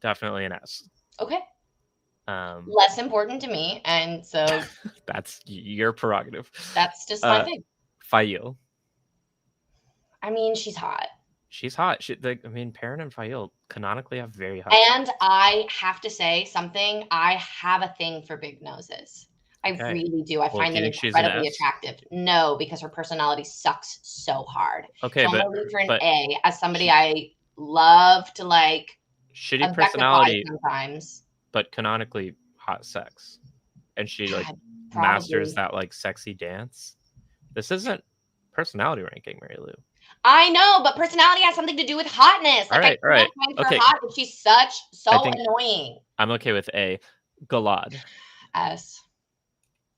definitely an S. Okay. Less important to me, and so that's your prerogative. That's just my thing. Fail. I mean, she's hot. She's hot. Perrin and Fail canonically have very hot. And I have to say something. I have a thing for big noses. I really do. I find them incredibly attractive. No, because her personality sucks so hard. Okay, so I'm gonna leave her an A as somebody I love to shitty personality sometimes, but canonically hot sex, and she masters that sexy dance. This isn't personality ranking, Mary Lou. I know, but personality has something to do with hotness. All right. Okay. Hot, but she's so annoying. I'm okay with A. Galad. S.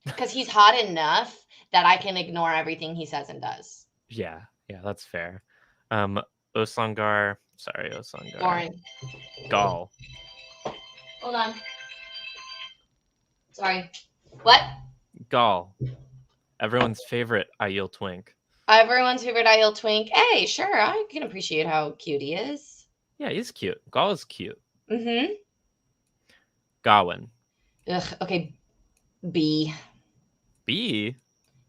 Because he's hot enough that I can ignore everything he says and does. Yeah, that's fair. Osangar. Sorry, Osangar. Boring. Gaul. Hold on. Sorry. What? Gaul. Everyone's favorite Aiel twink. Everyone's favorite Aiel twink. Hey, sure, I can appreciate how cute he is. Yeah, he's cute. Gaul is cute. Mm-hmm. Gawain. Ugh, okay, B. B.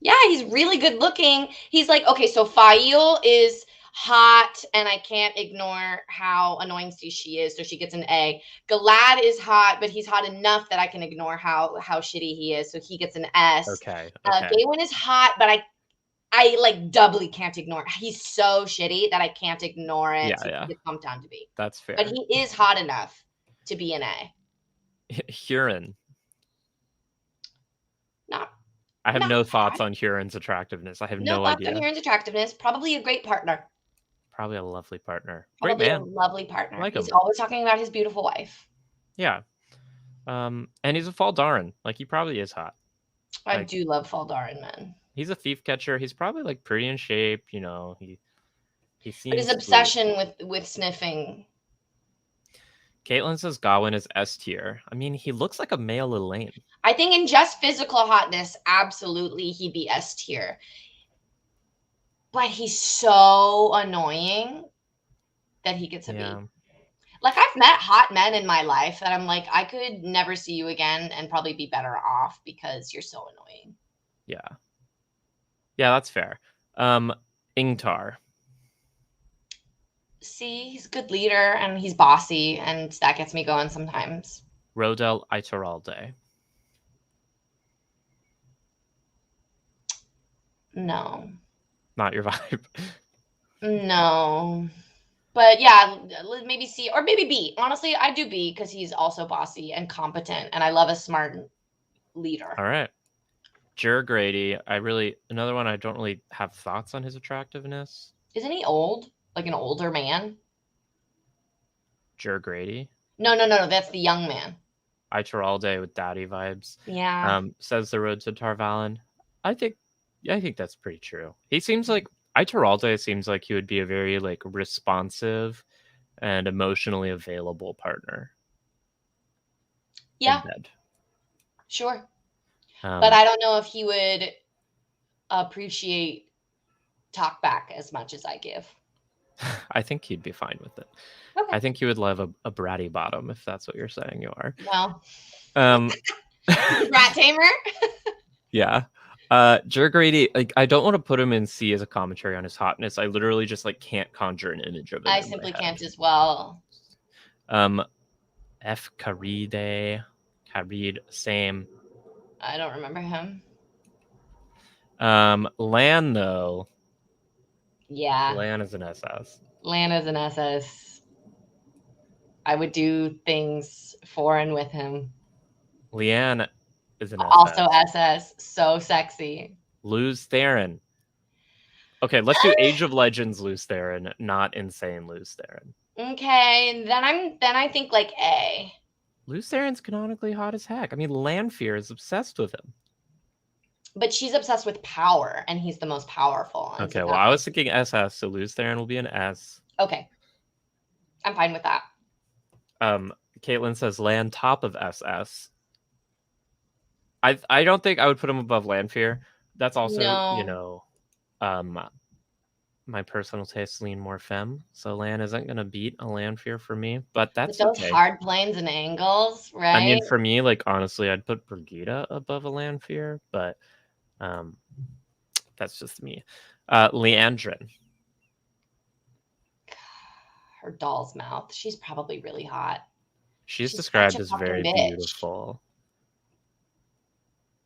Yeah, he's really good looking. He's like, okay, so Fail is hot, and I can't ignore how annoying she is, so she gets an A. Galad is hot, but he's hot enough that I can ignore how shitty he is, so he gets an S. Okay. Okay. Gawain is hot, but I like doubly can't ignore. He's so shitty that I can't ignore it, Yeah. so he Yeah. gets bumped down to B. That's But fair. he is hot enough to be an A. Huron. Not I have not no bad. thoughts on Huron's attractiveness. I have No no thoughts on idea. Huron's attractiveness. Probably a great partner. Probably a lovely partner. Great Probably a man. lovely I partner. like He's him. always talking about his beautiful wife. Yeah. And he's a Faldaran. Like he probably is hot. I Like do love Faldaran men. he's a thief catcher. He's probably like pretty in shape. He But his seems sweet. obsession with sniffing. Caitlin says Gawain is S tier. I mean, he looks like a male Elaine. I think in just physical hotness, absolutely he'd be S tier. But he's so annoying that he gets a Yeah. B. Like I've met hot men in my life that I'm like, I could never see you again and probably be better off because you're so annoying. Yeah. Yeah, that's fair. Ingtar. See, he's a good leader and he's bossy, and that gets me going sometimes. Rodel Ituralde. No. Not your vibe. No. But yeah, maybe C or maybe B. Honestly, I do B because he's also bossy and competent, and I love a smart leader. All right. Grady. Another one I don't really have thoughts on his attractiveness. Isn't he old? Like an older man? Grady. No. That's the young man. Ituralde with daddy vibes. Yeah. Says the road to Tarvalin. I think that's pretty true. He seems like Ituralde seems like he would be a very like responsive and emotionally available partner. Yeah. In bed. Sure. But I don't know if he would appreciate talk back as much as I give. I think he'd be fine with it. Okay. I think he would love a bratty bottom if that's what you're saying you are. Well, rat tamer. Yeah. Grady, like I don't want to put him in C as a commentary on his hotness. I literally just like can't conjure an image of him. I in simply my can't head. as well. F Carid, same. I don't remember him. Lan though. Yeah. Lan is an SS. Lan is an SS. I would do things for and with him. Leanne is an SS. Also SS. So sexy. Luz Theron. Okay, let's do Age of Legends Luz Theron, not Insane Luz Theron. Okay, then I think like A. Luz Theron's canonically hot as heck. I mean, Lanfear is obsessed with him. But she's obsessed with power, and he's the most powerful. Okay, well, I was thinking SS, so Luz Theron will be an S. Okay. I'm fine with that. Caitlin says Lan top of SS. I don't think I would put him above Lanfear. That's also, my personal taste lean more femme, so Lan isn't gonna beat a Lanfear for me, but that's with those okay. hard planes and angles, right? I mean, for me, like honestly, I'd put Brigida above a Lanfear, but that's just me. Leandrin. Her doll's mouth. She's probably really hot. She's described as very beautiful.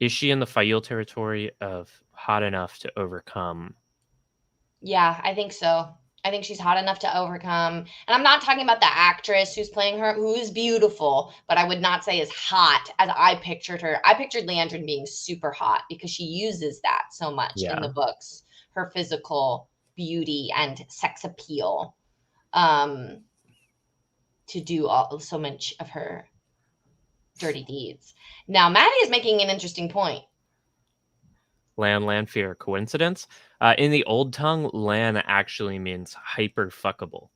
Is she in the Fail territory of hot enough to overcome? Yeah, I think so. I think she's hot enough to overcome. And I'm not talking about the actress who's playing her, who is beautiful, but I would not say as hot as I pictured her. I pictured Leandrin being super hot because she uses that so much in the books, her physical beauty and sex appeal, to do so much of her dirty deeds. Now, Maddie is making an interesting point. Lanfear, coincidence? In the old tongue, Lan actually means hyper fuckable.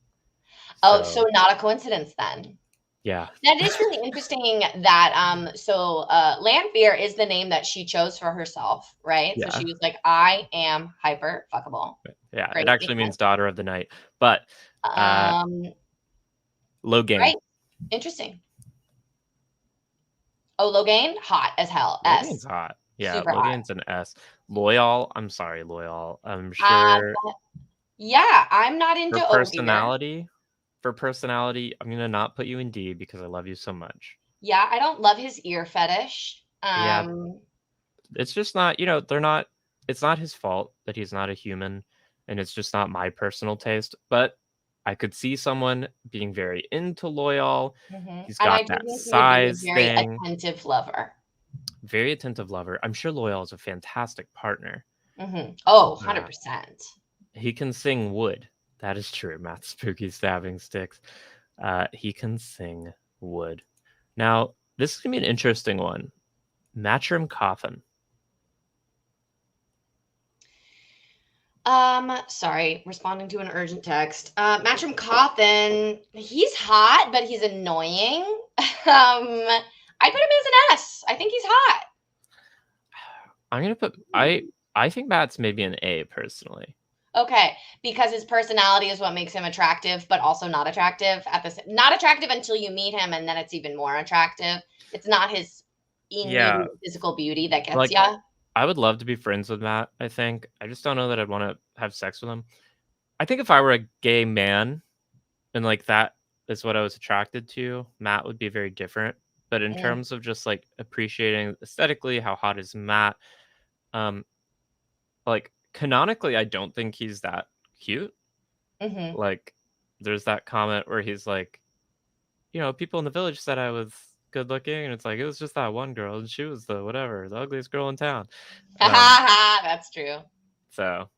So not a coincidence then. Yeah. That is really interesting that Lanfear is the name that she chose for herself, right? Yeah. So she was like, I am hyper fuckable. Yeah, it actually means daughter of the night. But Logain. Right. Interesting. Oh, Logain, hot as hell. Logain's S. hot. Yeah, Super hot. Logain's an S. Loyal, I'm sorry, Loyal. I'm Um, sure yeah, I'm not for into O dear. personality, I'm gonna not put you in D because I love you so much. Yeah, I don't love his ear fetish. Yeah, it's just not, they're not it's not his fault that he's not a human, and it's just not my personal taste, but I could see someone being very into Loyal. He's And I got do that think he would be a size very thing. attentive lover. Very attentive lover. I'm sure Loyal is a fantastic partner. Oh, Uh, 100%. he can sing wood. That is true, Matt Spooky Stabbing Sticks. He can sing wood. Now, this is going to be an interesting one. Matchroom Coffin. Sorry, responding to an urgent text. Matchroom Coffin, he's hot, but he's annoying. I put him as an S. I think he's hot. I'm going to put, I think Matt's maybe an A personally. Okay, because his personality is what makes him attractive, but also not attractive not attractive until you meet him, and then it's even more attractive. It's not his Yeah. immediate physical beauty that gets Like, ya. I would love to be friends with Matt, I think. I just don't know that I'd want to have sex with him. I think if I were a gay man and like that is what I was attracted to, Matt would be very different. But in Mm, terms of just like appreciating aesthetically, how hot is Matt? Um, like canonically, I don't think he's that cute. mhm. Like, there's that comment where he's like, people in the village said I was good looking, and it's like it was just that one girl, and she was the whatever, the ugliest girl in town. That's true. So,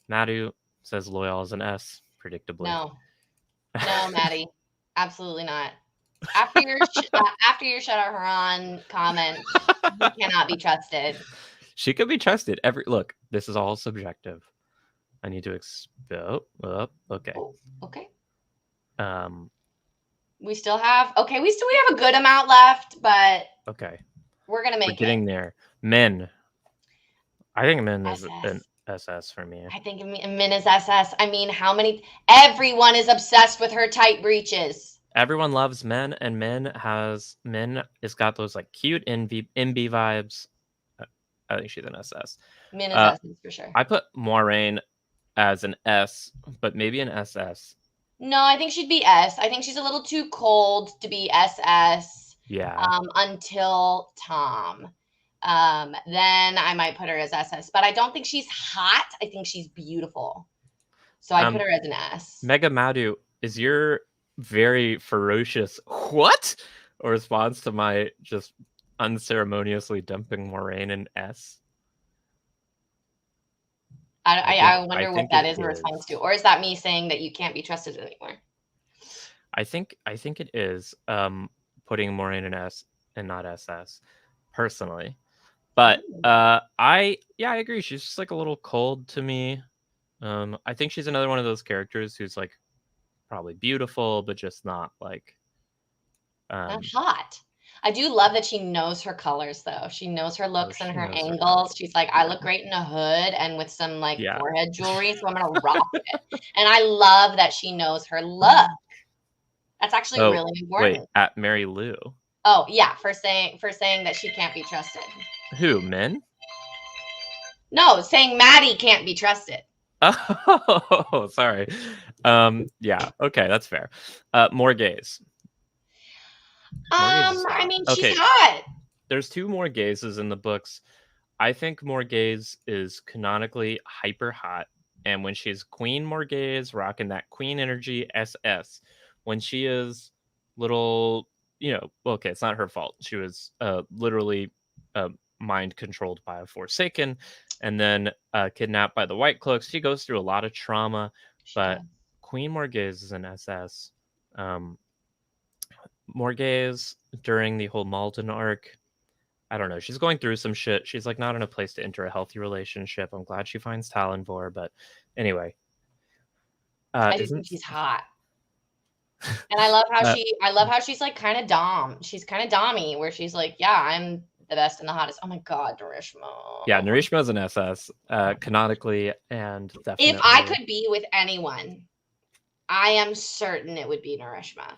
Madu says loyal is an S, predictably. No, no, Maddie, absolutely not. After your Shut Our Haran comment, he cannot be trusted. She could be trusted. Look, this is all subjective. I need to okay. Oh, okay. Um, We have a good amount left, but okay. we're gonna We're make getting it. there. Men. I think men is an SS. SS for me. I think Min is SS. I mean, everyone is obsessed with her tight breeches. Everyone loves men, and men has got those like cute MB vibes. I think she's an SS. Min is SS for sure. I put Moraine as an S, but maybe an SS. No, I think she'd be S. I think she's a little too cold to be SS. Yeah. Until Tom. Then I might put her as SS, but I don't think she's hot. I think she's beautiful. So I put her as an S. Mega Madu, is your very ferocious what a response to my just unceremoniously dumping Moraine in S? I wonder what that is a response to, or is that me saying that you can't be trusted anymore? I think it is putting Moraine in S and not SS personally, but I agree. She's just like a little cold to me. I think she's another one of those characters who's like probably beautiful, but just not like not hot. I do love that she knows her colors, though. She knows her looks and her angles. She's like, I look great in a hood and with some like forehead jewelry, so I'm gonna rock it. And I love that she knows her look. That's actually really important. Wait, at Mary Lou. Oh yeah, for saying that she can't be trusted. Who, men? No, saying Maddie can't be trusted. Oh, sorry. Yeah, okay, that's fair. More gays. I mean, she's hot. There's two more gazes in the books. I think Morgaze is canonically hyper hot, and when she's Queen Morgaze, rocking that queen energy SS, when she is little, okay, it's not her fault. She was literally mind controlled by a Forsaken, and then kidnapped by the White Cloaks. She goes through a lot of trauma, but Queen Morgaze is an SS. Morgaze during the whole Malden arc, I don't know. She's going through some shit. She's like not in a place to enter a healthy relationship. I'm glad she finds Talonvor, but anyway. I do think she's hot. And I love how she's like kind of dom. She's kind of dommy, where she's like, yeah, I'm the best and the hottest. Oh my god, Narishma. Yeah, Narishma's an SS, canonically and definitely. If I could be with anyone, I am certain it would be Narishma.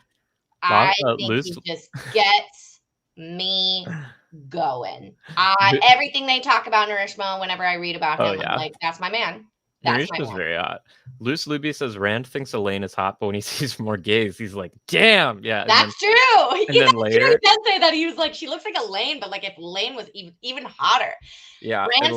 I think Loose. he just gets me going. Lu- Everything they talk about Narishma, whenever I read about oh him, I'm yeah, like, that's my man. That's my Narishma's man. very hot. Loose Luby says Rand thinks Elaine is hot, but when he sees more gays, he's like, "Damn, yeah." That's true. And then That's true. He later, does say that. He was like, she looks like Elaine, but like if Elaine was even hotter. yeah, and Rand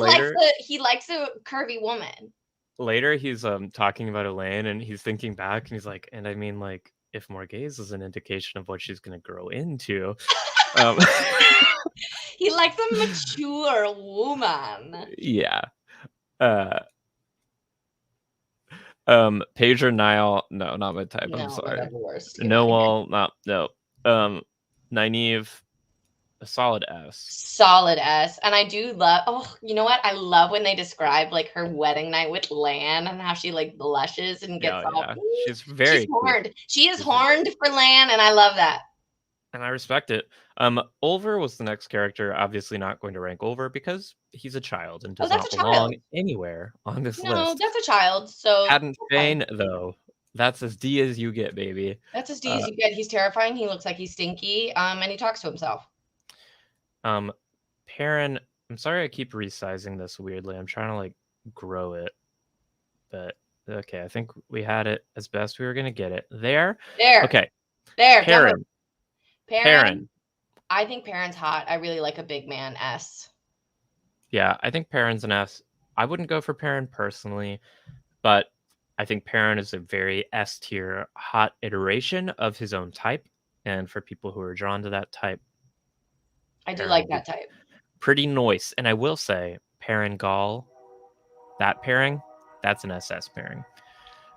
likes a curvy woman. later he's talking about Elaine, and he's thinking back, and he's like, and I mean, like, if more gays is an indication of what she's gonna grow into, um, He likes a mature woman. yeah. Uh, Pager Nile, no, not my type. I'm No, we're sorry. the worst. Get No out of here. wall, not no. Nynaeve, a solid S. Solid S. And I do love, oh, you know what? I love when they describe like her wedding night with Lan and how she like blushes and gets Yeah, all, yeah. She's she's very cute. horned. She is She's very, horned for Lan, and I love that. and I respect it. Ulver was the next character, obviously not going to rank over because he's a child and Oh, does that's not a belong child. anywhere on this No, list. that's a child. So Hadn't that's fine. Fane, though. That's as D as you get, baby. That's as D Uh, as you get. He's terrifying. He looks like he's stinky. And he talks to himself. Perrin, I'm sorry I keep resizing this weirdly. I'm trying to like grow it. But okay, I think we had it as best we were gonna get it. There. There. Okay. There. Perrin. Perrin. I think Perrin's hot. I really like a big man S. Yeah, I think Perrin's an S. I wouldn't go for Perrin personally, but I think Perrin is a very S tier hot iteration of his own type. And for people who are drawn to that type, I do Perrin like would that be type. pretty nice. And I will say, Perrin Gall, that pairing, that's an SS pairing.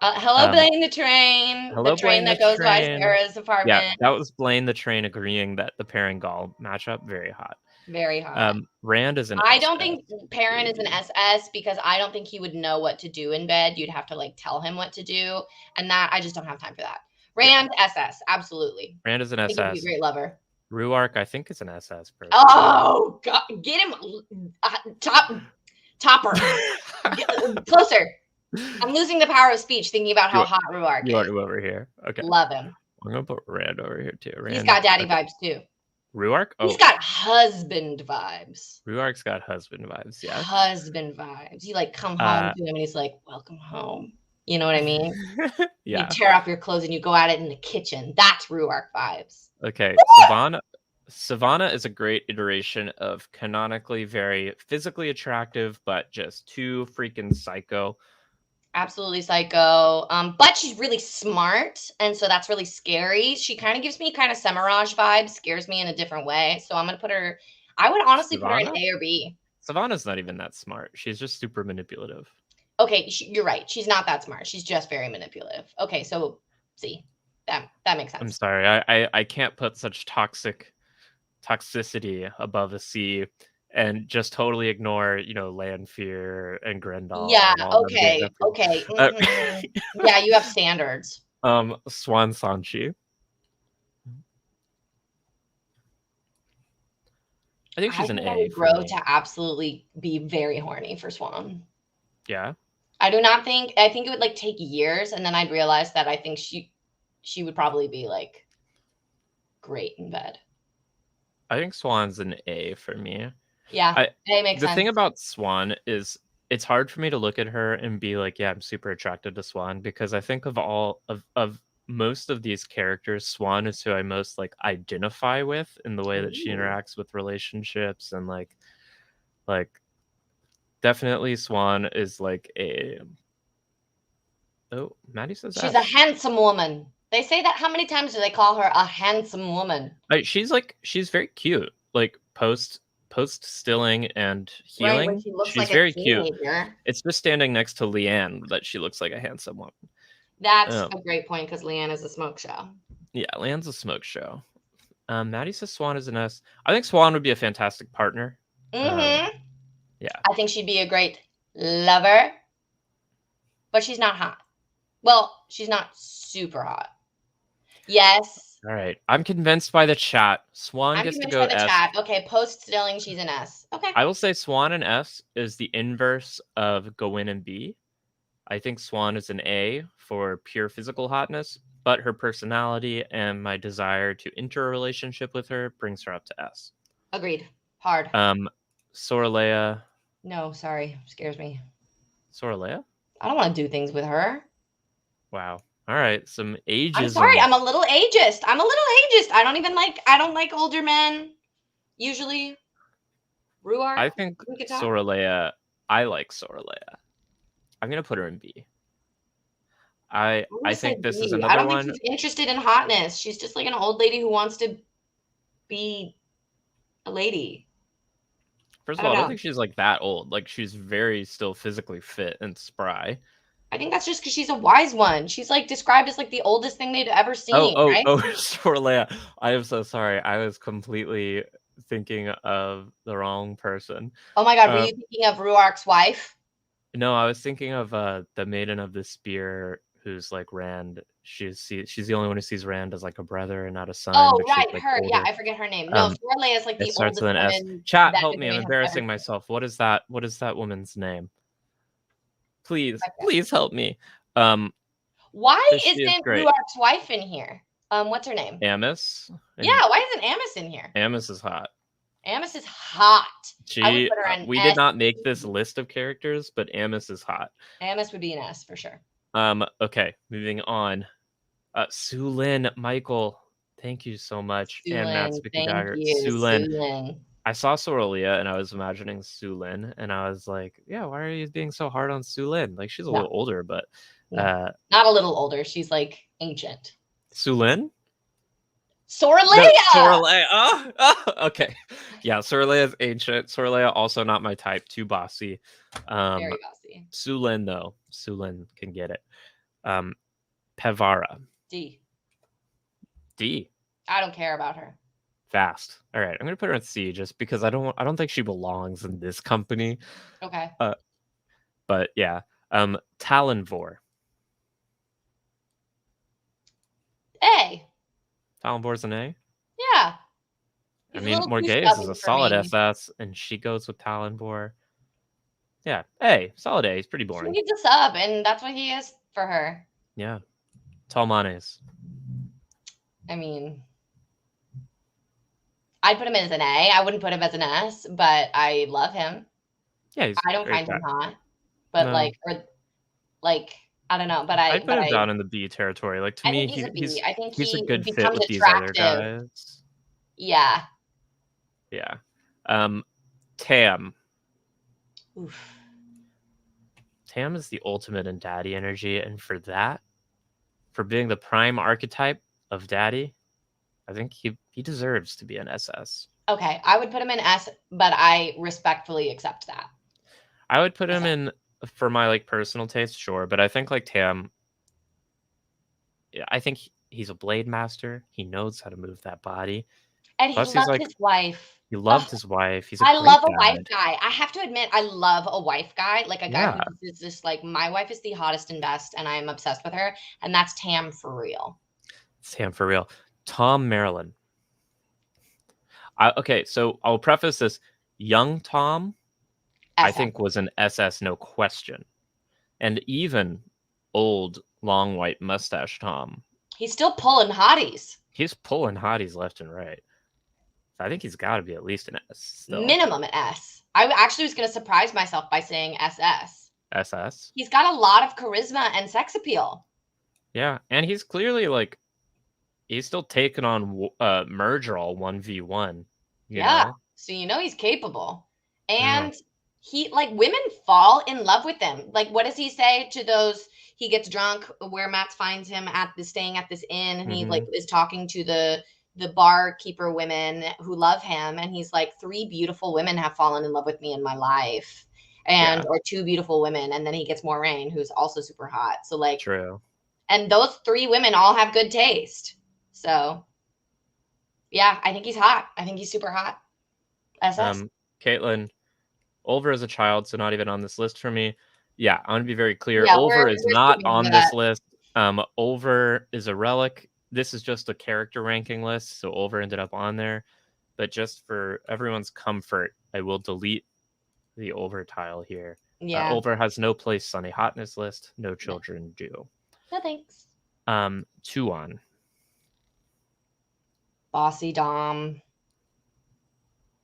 Hello, Blaine the train. Hello, The train Blaine that the goes by train. Sarah's apartment. Yeah, that was Blaine the train agreeing that the Perrin Gall matchup very hot. Very hot. Rand is an I SS. don't think Perrin is an SS because I don't think he would know what to do in bed. You'd have to like tell him what to do, and that I just don't have time for that. Rand SS, absolutely. Rand is an I think he'd be SS. a great lover. Ruark, I think, is an SS person. Oh God, get him topper. Closer. I'm losing the power of speech thinking about how hot Ruark is. You want him over here. Okay. Love him. I'm gonna put Rand over here too. Rand, He's got daddy vibes too. Ruark? Oh. He's got husband vibes. Ruark's got husband vibes, yeah. Husband vibes. You like come home to him and he's like, welcome home. You know what I mean? Yeah. You tear off your clothes and you go at it in the kitchen. That's Ruark vibes. Okay. Savannah is a great iteration of canonically very physically attractive, but just too freaking psycho. Absolutely psycho. But she's really smart, and so that's really scary. She kind of gives me kind of Semiraj vibes, scares me in a different way. So I'm gonna put her. I would honestly put her in A or B. Savannah's not even that smart. She's just super manipulative. Okay, you're right. She's not that smart. She's just very manipulative. Okay, so see, that makes sense. I'm sorry. I can't put such toxicity above a C and just totally ignore, Lanfear and Grendel. Yeah, okay. Mm-hmm. Yeah, you have standards. Swan Sanchi. I think she's an A. I would grow to absolutely be very horny for Swan. Yeah. I think it would like take years, and then I'd realize that I think she would probably be like great in bed. I think Swan's an A for me. Yeah, A makes sense. The thing about Swan is it's hard for me to look at her and be like, yeah, I'm super attracted to Swan, because I think of all of most of these characters, Swan is who I most like identify with in the way that she interacts with relationships, and like definitely Swan is like a. Oh, Maddie says she's a handsome woman. They say that. How many times do they call her a handsome woman? She's very cute. Like post stilling and healing, right, she looks she's like very cute. It's just standing next to Leanne that she looks like a handsome woman. That's a great point, because Leanne is a smoke show. Yeah, Leanne's a smoke show. Maddie says Swan is an S. I think Swan would be a fantastic partner. Yeah, I think she'd be a great lover, but she's not hot. Well, she's not super hot. Yes. All right, I'm convinced by the chat. Swan gets to go S. Chat. Okay, post stilling, she's an S. Okay. I will say Swan and S is the inverse of Gawain and B. I think Swan is an A for pure physical hotness, but her personality and my desire to enter a relationship with her brings her up to S. Agreed. Hard. Soralea. No, sorry. Scares me. Soralea? I don't want to do things with her. Wow. All right. Some I'm sorry. ageism. I'm a little ageist. I don't like older men. Usually. Ruark. I think We could talk. Soralea. I like Soralea. I'm gonna put her in B. I'm I gonna say think this is B. I another don't think one. she's interested in hotness. She's just like an old lady who wants to be a lady. First I of all, don't I don't know. think she's like that old. Like she's very still physically fit and spry. I think that's just because she's a wise one. She's like described as like the oldest thing they'd ever Oh, seen, oh, right? oh, Soralea. I am so sorry. I was completely thinking of the wrong person. Oh my god, were Um, you thinking of Ruark's wife? no, I was thinking of the Maiden of the Spear, who's like Rand. She's the only one who sees Rand as like a brother and not a son, Oh, but she's right, like her. Yeah, older. I forget her name. No, Um, Sorley is like it the starts oldest with an S. woman Chat, that help me! I'm Victoria has ever embarrassing seen. myself. What is that? What is that woman's name? Please, please help me. Um, Why she is isn't great. Ruark's wife in here? What's her name? Amos, and Yeah, why isn't Amos in here? Amos is hot. Amos is hot. I would She, put her in we did S. not make this list of characters, but Amos is hot. Amos would be an S for sure. Okay, moving on. Sue Lynn, Michael, thank you so much, and Matt Sulin, Spicky thank Dagger. you, Sue Lynn. Sulin. I saw Soralia and I was imagining Sue Lynn, and I was like, yeah, why are you being so hard on Sue Lynn? Like she's a No, little older, but no, not a little older. She's like ancient. Sue Lynn? No, Soralea! Soralea. Oh, okay. Yeah, Soralea is ancient. Soralea also not my type. Too bossy. Very bossy. Sulin though. Sulin can get it. Pevara. D. D. I don't care about her. Fast. All right, I'm gonna put her in C just because I don't think she belongs in this company. Okay. But yeah. Talonvor. A. Talonvor's an A. Yeah. I He's a mean, little too Morghese is stubby a for solid me. SS, and she goes with Talonvor. Yeah, A. Solid A. He's pretty She boring. needs a sub, and that's what he is for her. Yeah. Talmanes. I mean, I'd put him as an A. I wouldn't put him as an S, but I love him. Yeah, he's I a don't great find guy. him hot, but No, I don't know, I put him down in the B territory. Like to I me, think he's a B. I think he's a he good fit becomes with these other attractive. guys. Yeah. Yeah. Tam. Oof. Tam is the ultimate in daddy energy, and for that, for being the prime archetype of daddy, I think he deserves to be an SS. Okay, I would put him in S, but I respectfully accept that. I would put him in for my like personal taste, sure, but I think like Tam, yeah, I think he's a blade master. He knows how to move that body. And he Plus, he's loved like his wife. he Ugh, loved his wife. He's a I great love a wife dad. guy. I have to admit, I love a wife guy, like a guy who Yeah, is just like, my wife is the hottest and best, and I am obsessed with her. And that's Tam for real. it's Tam for real. Tom Marilyn. Okay, so I'll preface this. Young Tom, I SS. think, was an SS, no question. And even old, long white mustache Tom, He's still pulling hotties. he's pulling hotties left and right. I think he's got to be at least an S still. Minimum at S. I actually was going to surprise myself by saying SS. SS. He's got a lot of charisma and sex appeal. Yeah, and he's clearly like he's still taking on Murderall 1v1. You Yeah. know? So you know he's capable. Yeah. And he like women fall in love with him. Like what does he say to those he gets drunk where Matt finds him at the staying at this inn and he like is talking to the barkeeper women who love him and he's like 3 beautiful women have fallen in love with me in my life and Yeah. or 2 beautiful women and then he gets Moraine who's also super hot. So like True. and those 3 women all have good taste. So yeah, I think he's hot. I think he's super hot. SS. Caitlin, Ulver is a child, so not even on this list for me. Yeah, I want to be very clear. Yeah, Ulver is we're not skipping over on that. this list. Ulver is a relic. This is just a character ranking list, so Ulver ended up on there. But just for everyone's comfort, I will delete the Ulver tile here. Yeah. Ulver has no place on a hotness list. No children do. No thanks. Tuon. Bossy Dom.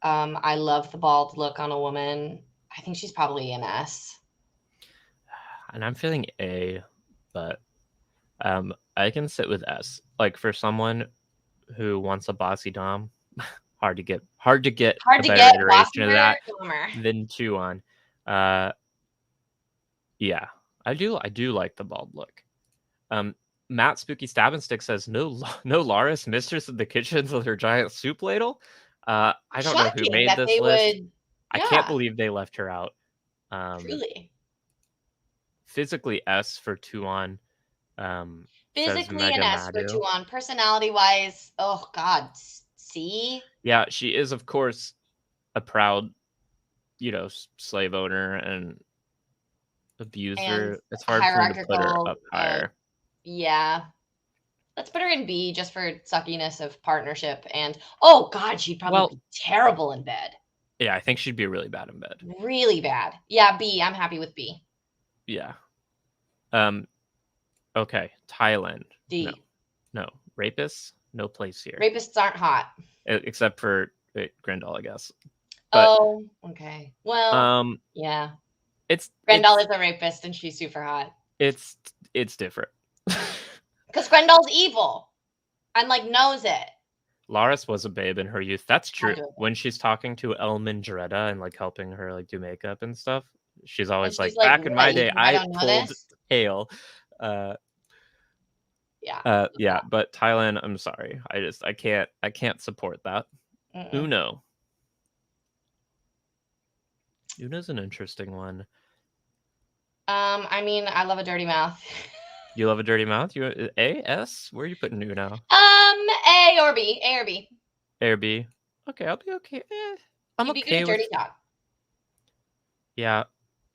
I love the bald look on a woman. I think she's probably an S. And I'm feeling A, but I can sit with S. Like for someone who wants a bossy dom, hard to get Hard a to better get, iteration of bossier, that dumber. than Tuon. Yeah, I do like the bald look. Matt Spooky Stab and Stick says no Laris, mistress of the kitchens with her giant soup ladle. I don't know who Shocking made that this they list. would. I can't Yeah, believe they left her out. truly. Physically S for Tuon. Says Physically an Mega S for Madu. Tuon. Personality wise, oh God, C. Yeah, she is of course a proud, slave owner and And abuser. It's hard for me to put her hierarchical. up higher. Yeah. Let's put her in B just for suckiness of partnership. And oh God, she'd probably Well, be terrible in bed. yeah, I think she'd be really bad in bed. Really bad. Yeah, B. I'm happy with B. Yeah. Okay, Thailand. D. No. Rapists? No place here. Rapists aren't hot. Except for Grendel, I guess. But Oh, okay. Well, yeah. it's Grendel is a rapist and she's super hot. it's different. Because Grendel's evil and like knows it. Laris was a babe in her youth. That's true. Onto it. When she's talking to Elmin Dreda and like helping her like do makeup and stuff, she's always And she's like, like, back in what? my You day, think I I don't know pulled this? hail. Yeah. Yeah, but Thailand, I'm sorry. I can't support that. Uno. Uno's an interesting one. I mean, I love a dirty mouth. You love a dirty mouth? You A, S? Where are you putting Uno? A or B. A or B. A or B? Okay, I'll be okay. I'm You'd be good okay at with. dirty top. Yeah,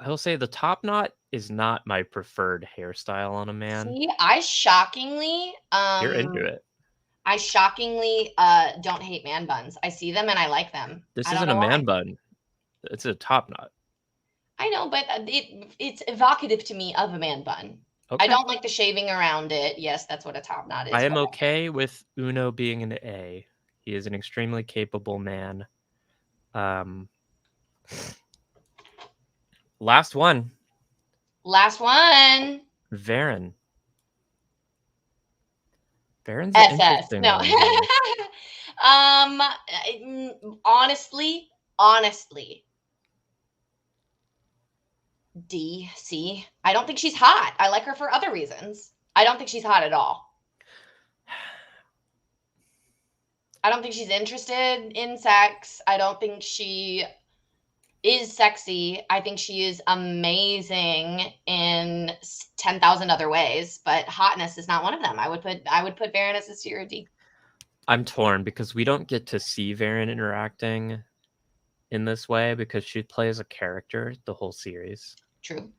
I will say the top knot is not my preferred hairstyle on a man. See, I shockingly, You're into it. don't hate man buns. I see them and I like them. This I don't isn't a know why. man bun. It's a top knot. I know, but it's evocative to me of a man bun. Okay. I don't like the shaving around it. Yes, that's what a top knot is. I am okay with Uno being an A. He is an extremely capable man. Last one. Varen. Varen's an interesting No. one. Honestly, D, C. I don't think she's hot. I like her for other reasons. I don't think she's hot at all. I don't think she's interested in sex. I don't think she is sexy. I think she is amazing in 10,000 other ways, but hotness is not one of them. I would put Varen as a C or a D. I'm torn because we don't get to see Varen interacting in this way because she plays a character the whole series. True.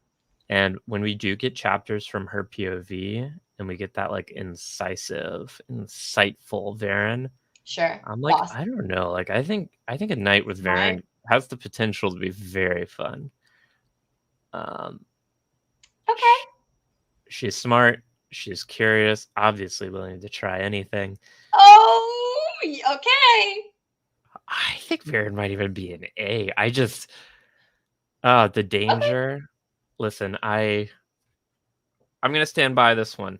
And when we do get chapters from her POV and we get that like incisive, insightful Varen, sure, I'm like, boss. I don't know. Like, I think a night with Varen has the potential to be very fun. Okay. She's smart. She's curious. Obviously willing to try anything. Oh, okay. I think Varen might even be an A. I just, the danger. Okay. Listen, I'm gonna stand by this one.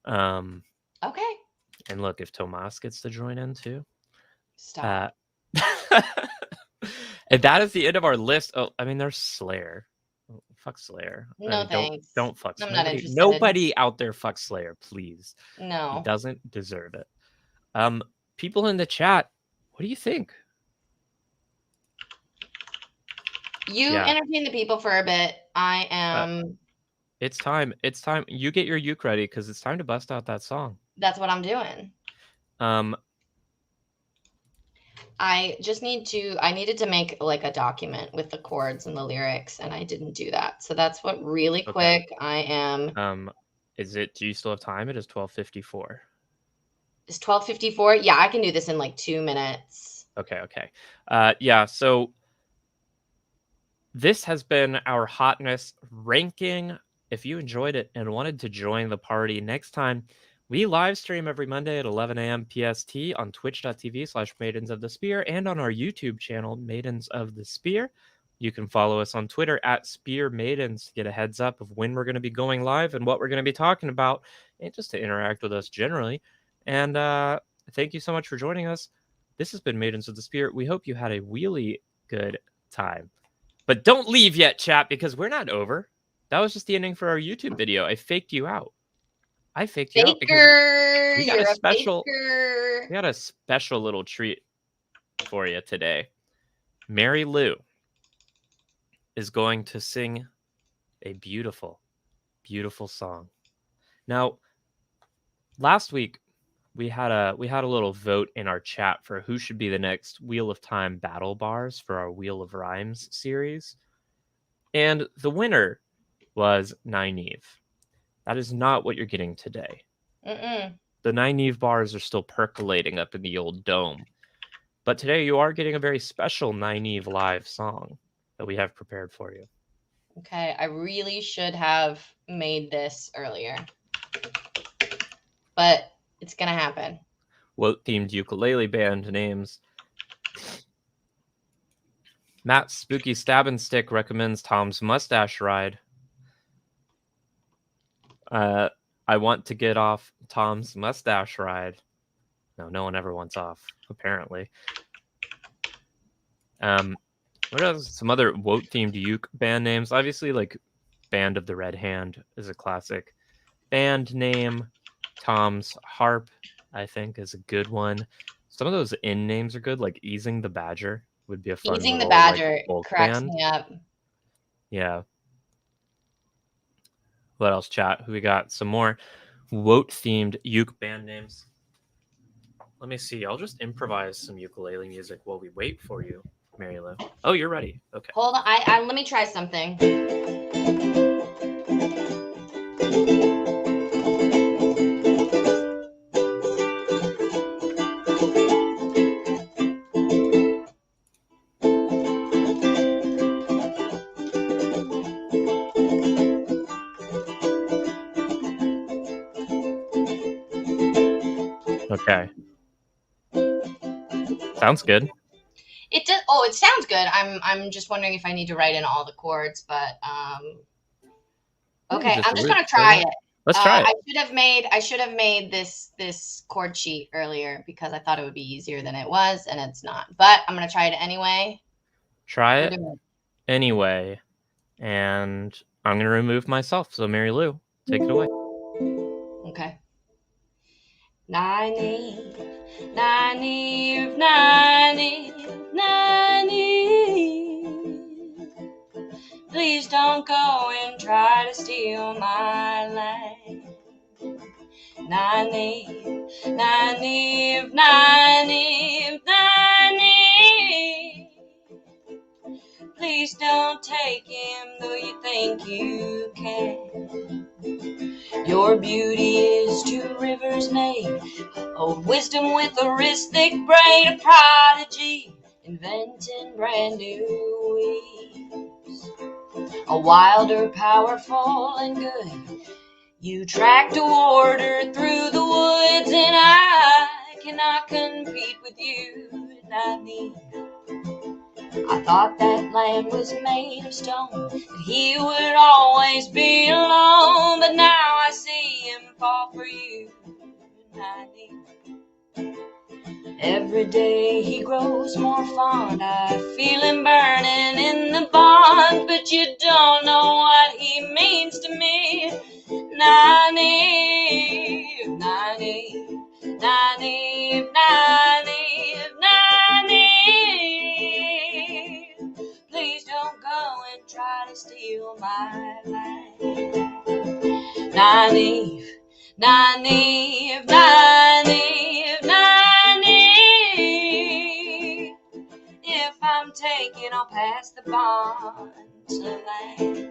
Okay. And look, if Tomas gets to join in too. Stop. And that is the end of our list. Oh, I mean, there's Slayer. Oh, fuck Slayer. No, thanks. Don't fuck Slayer. I'm not interested. Nobody out there fuck Slayer, please. No. He doesn't deserve it. People in the chat, what do you think? You entertain the people for a bit. I am. It's time. You get your uke ready because it's time to bust out that song. That's what I'm doing. I needed to make like a document with the chords and the lyrics, and I didn't do that. So that's what really quick I am. Do you still have time? It is 12:54. It's 12:54. Yeah, I can do this in like 2 minutes. Okay. Yeah, so This has been our Hotness ranking. If you enjoyed it and wanted to join the party next time, we live stream every Monday at 11 a.m. PST on twitch.tv/Maidens of the Spear and on our YouTube channel, Maidens of the Spear. You can follow us on Twitter at Spear Maidens to get a heads up of when we're going to be going live and what we're going to be talking about, and just to interact with us generally. And thank you so much for joining us. This has been Maidens of the Spear. We hope you had a really good time. But don't leave yet, chat, because we're not over. That was just the ending for our YouTube video. I faked you out. I faked you out because Faker, we got you're a a special little treat for you today. Mary Lou is going to sing a beautiful, beautiful song. Now, last week we had a little vote in our chat for who should be the next Wheel of Time battle bars for our Wheel of Rhymes series. And the winner was Nynaeve. That is not what you're getting today. Mm-mm. The Nynaeve bars are still percolating up in the old dome. But today you are getting a very special Nynaeve live song that we have prepared for you. Okay, I really should have made this earlier. But it's gonna happen. Woat-themed ukulele band names. Matt's Spooky Stab and Stick recommends Tom's Mustache Ride. I want to get off Tom's Mustache Ride. No one ever wants off, apparently. What else? Some other Woat-themed uke band names. Obviously, like Band of the Red Hand is a classic band name. Tom's Harp, I think, is a good one. Some of those inn names are good, like Easing the Badger would be a fun Easing the little, Badger like, folk cracks band. me up. Yeah. What else, chat? Who we got? Some more Woat-themed uke band names. Let me see. I'll just improvise some ukulele music while we wait for you, Mary Lou. Oh, you're ready. Okay. Hold on. I let me try something. Okay. Sounds good. It does. Oh, it sounds good. I'm just wondering if I need to write in all the chords, but okay. I'm just gonna try it. Let's try it. I should have made this chord sheet earlier because I thought it would be easier than it was, and it's not. But I'm gonna try it anyway. Try it anyway, and I'm gonna remove myself. So Mary Lou, take it away. Okay. Nynaeve, Nynaeve, Nynaeve, Nynaeve. Please don't go and try to steal my land. Nynaeve, Nynaeve, Nynaeve, Nynaeve. Please don't take him, though you think you can. Your beauty is two rivers made, old wisdom with a wrist thick braid, a prodigy, inventing brand new weaves. A wilder, powerful, and good, you tracked a warder through the woods, and I cannot compete with you. I thought that land was made of stone, that he would always be alone, but now I see him fall for you. Every day he grows more fond, I feel him burning in the bond, but you don't know what he means to me. Nynaeve, Nynaeve, Nynaeve, Nynaeve, Nynaeve. Please don't go and try to steal my land. Nynaeve, Nynaeve, Nynaeve, Nynaeve. If I'm taken, I'll pass the bond to land.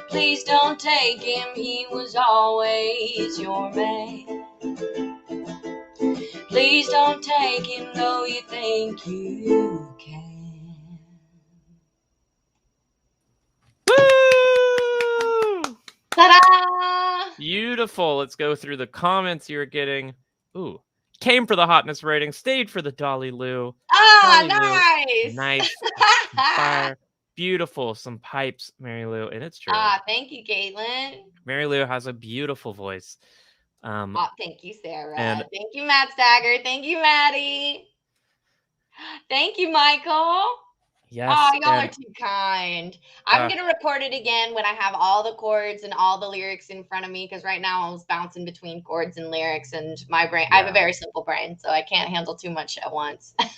Please don't take him, he was always your man. Please don't take him, though you think you can. Ta-da! Beautiful. Let's go through the comments you're getting. Ooh. Came for the hotness rating, stayed for the Dolly Lou. Ah, Dolly Lou, nice! nice. Some fire. Beautiful. Some pipes, Mary Lou. And it's true. Ah, thank you, Caitlin. Mary Lou has a beautiful voice. Um, Ah, thank you, Sarah. and Thank you, Matt Stagger. Thank you, Maddie. Thank you, Michael. Oh, yes, y'all are and too kind. I'm uh, gonna record it again when I have all the chords and all the lyrics in front of me because right now I was bouncing between chords and lyrics, and my brain, I have a yeah. very simple brain, so I can't handle too much at once. And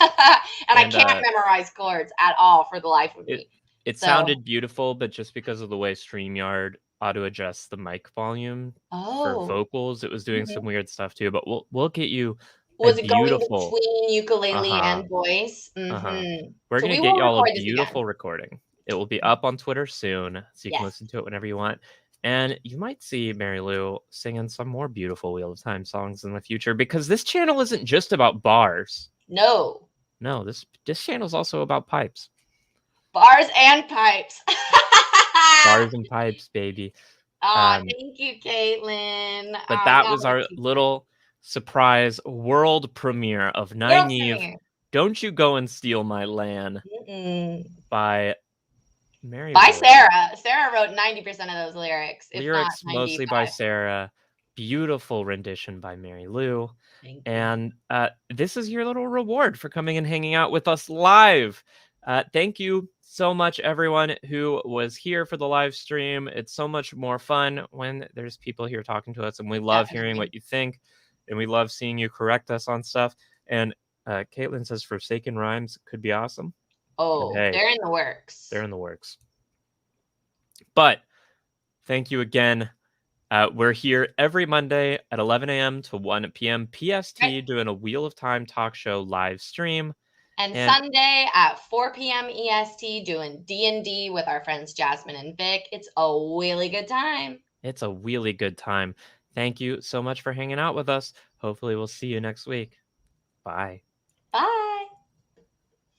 I And can't memorize chords at all for the life of it me. it So, sounded beautiful, but just because of the way StreamYard auto adjusts the mic volume for oh, vocals, it was doing mhm. some weird stuff too. But we'll get you a Was it going beautiful between ukulele uh-huh. and voice? Uh-huh. Mhm. We're So gonna we get will y'all a record this again. beautiful recording. It will be up on Twitter soon, so you can Yes. listen to it whenever you want. And you might see Mary Lou singing some more beautiful Wheel of Time songs in the future because this channel isn't just about bars. No. No, this channel is also about pipes. Bars and pipes. Bars and pipes, baby. Aw, Um, thank you, Caitlin. but Aw, that y'all was are our too kind. little surprise world premiere of World Nynaeve, premiere. Don't You Go and Steal My Land Mm-mm. by Mary By Lou. Sarah. Sarah wrote 90% of those lyrics, if not Lyrics mostly by 95. Sarah, beautiful rendition by Mary Lou, Thank you. and, this is your little reward for coming and hanging out with us live. Thank you so much, everyone who was here for the live stream. It's so much more fun when there's people here talking to us, and we love hearing Definitely. what you think, and we love seeing you correct us on stuff, and, Caitlin says Forsaken Rhymes could be awesome, and Oh, hey, they're in the they're works. in the works. But thank you again. We're here every Monday at 11 a.m. to 1 p.m. Right. PST doing a Wheel of Time talk show live stream. And And Sunday at 4 p.m. EST doing D&D with our friends Jasmine and Vic. It's a really good time. it's a really good time. Thank you so much for hanging out with us. Hopefully, we'll see you next week. Bye. Bye.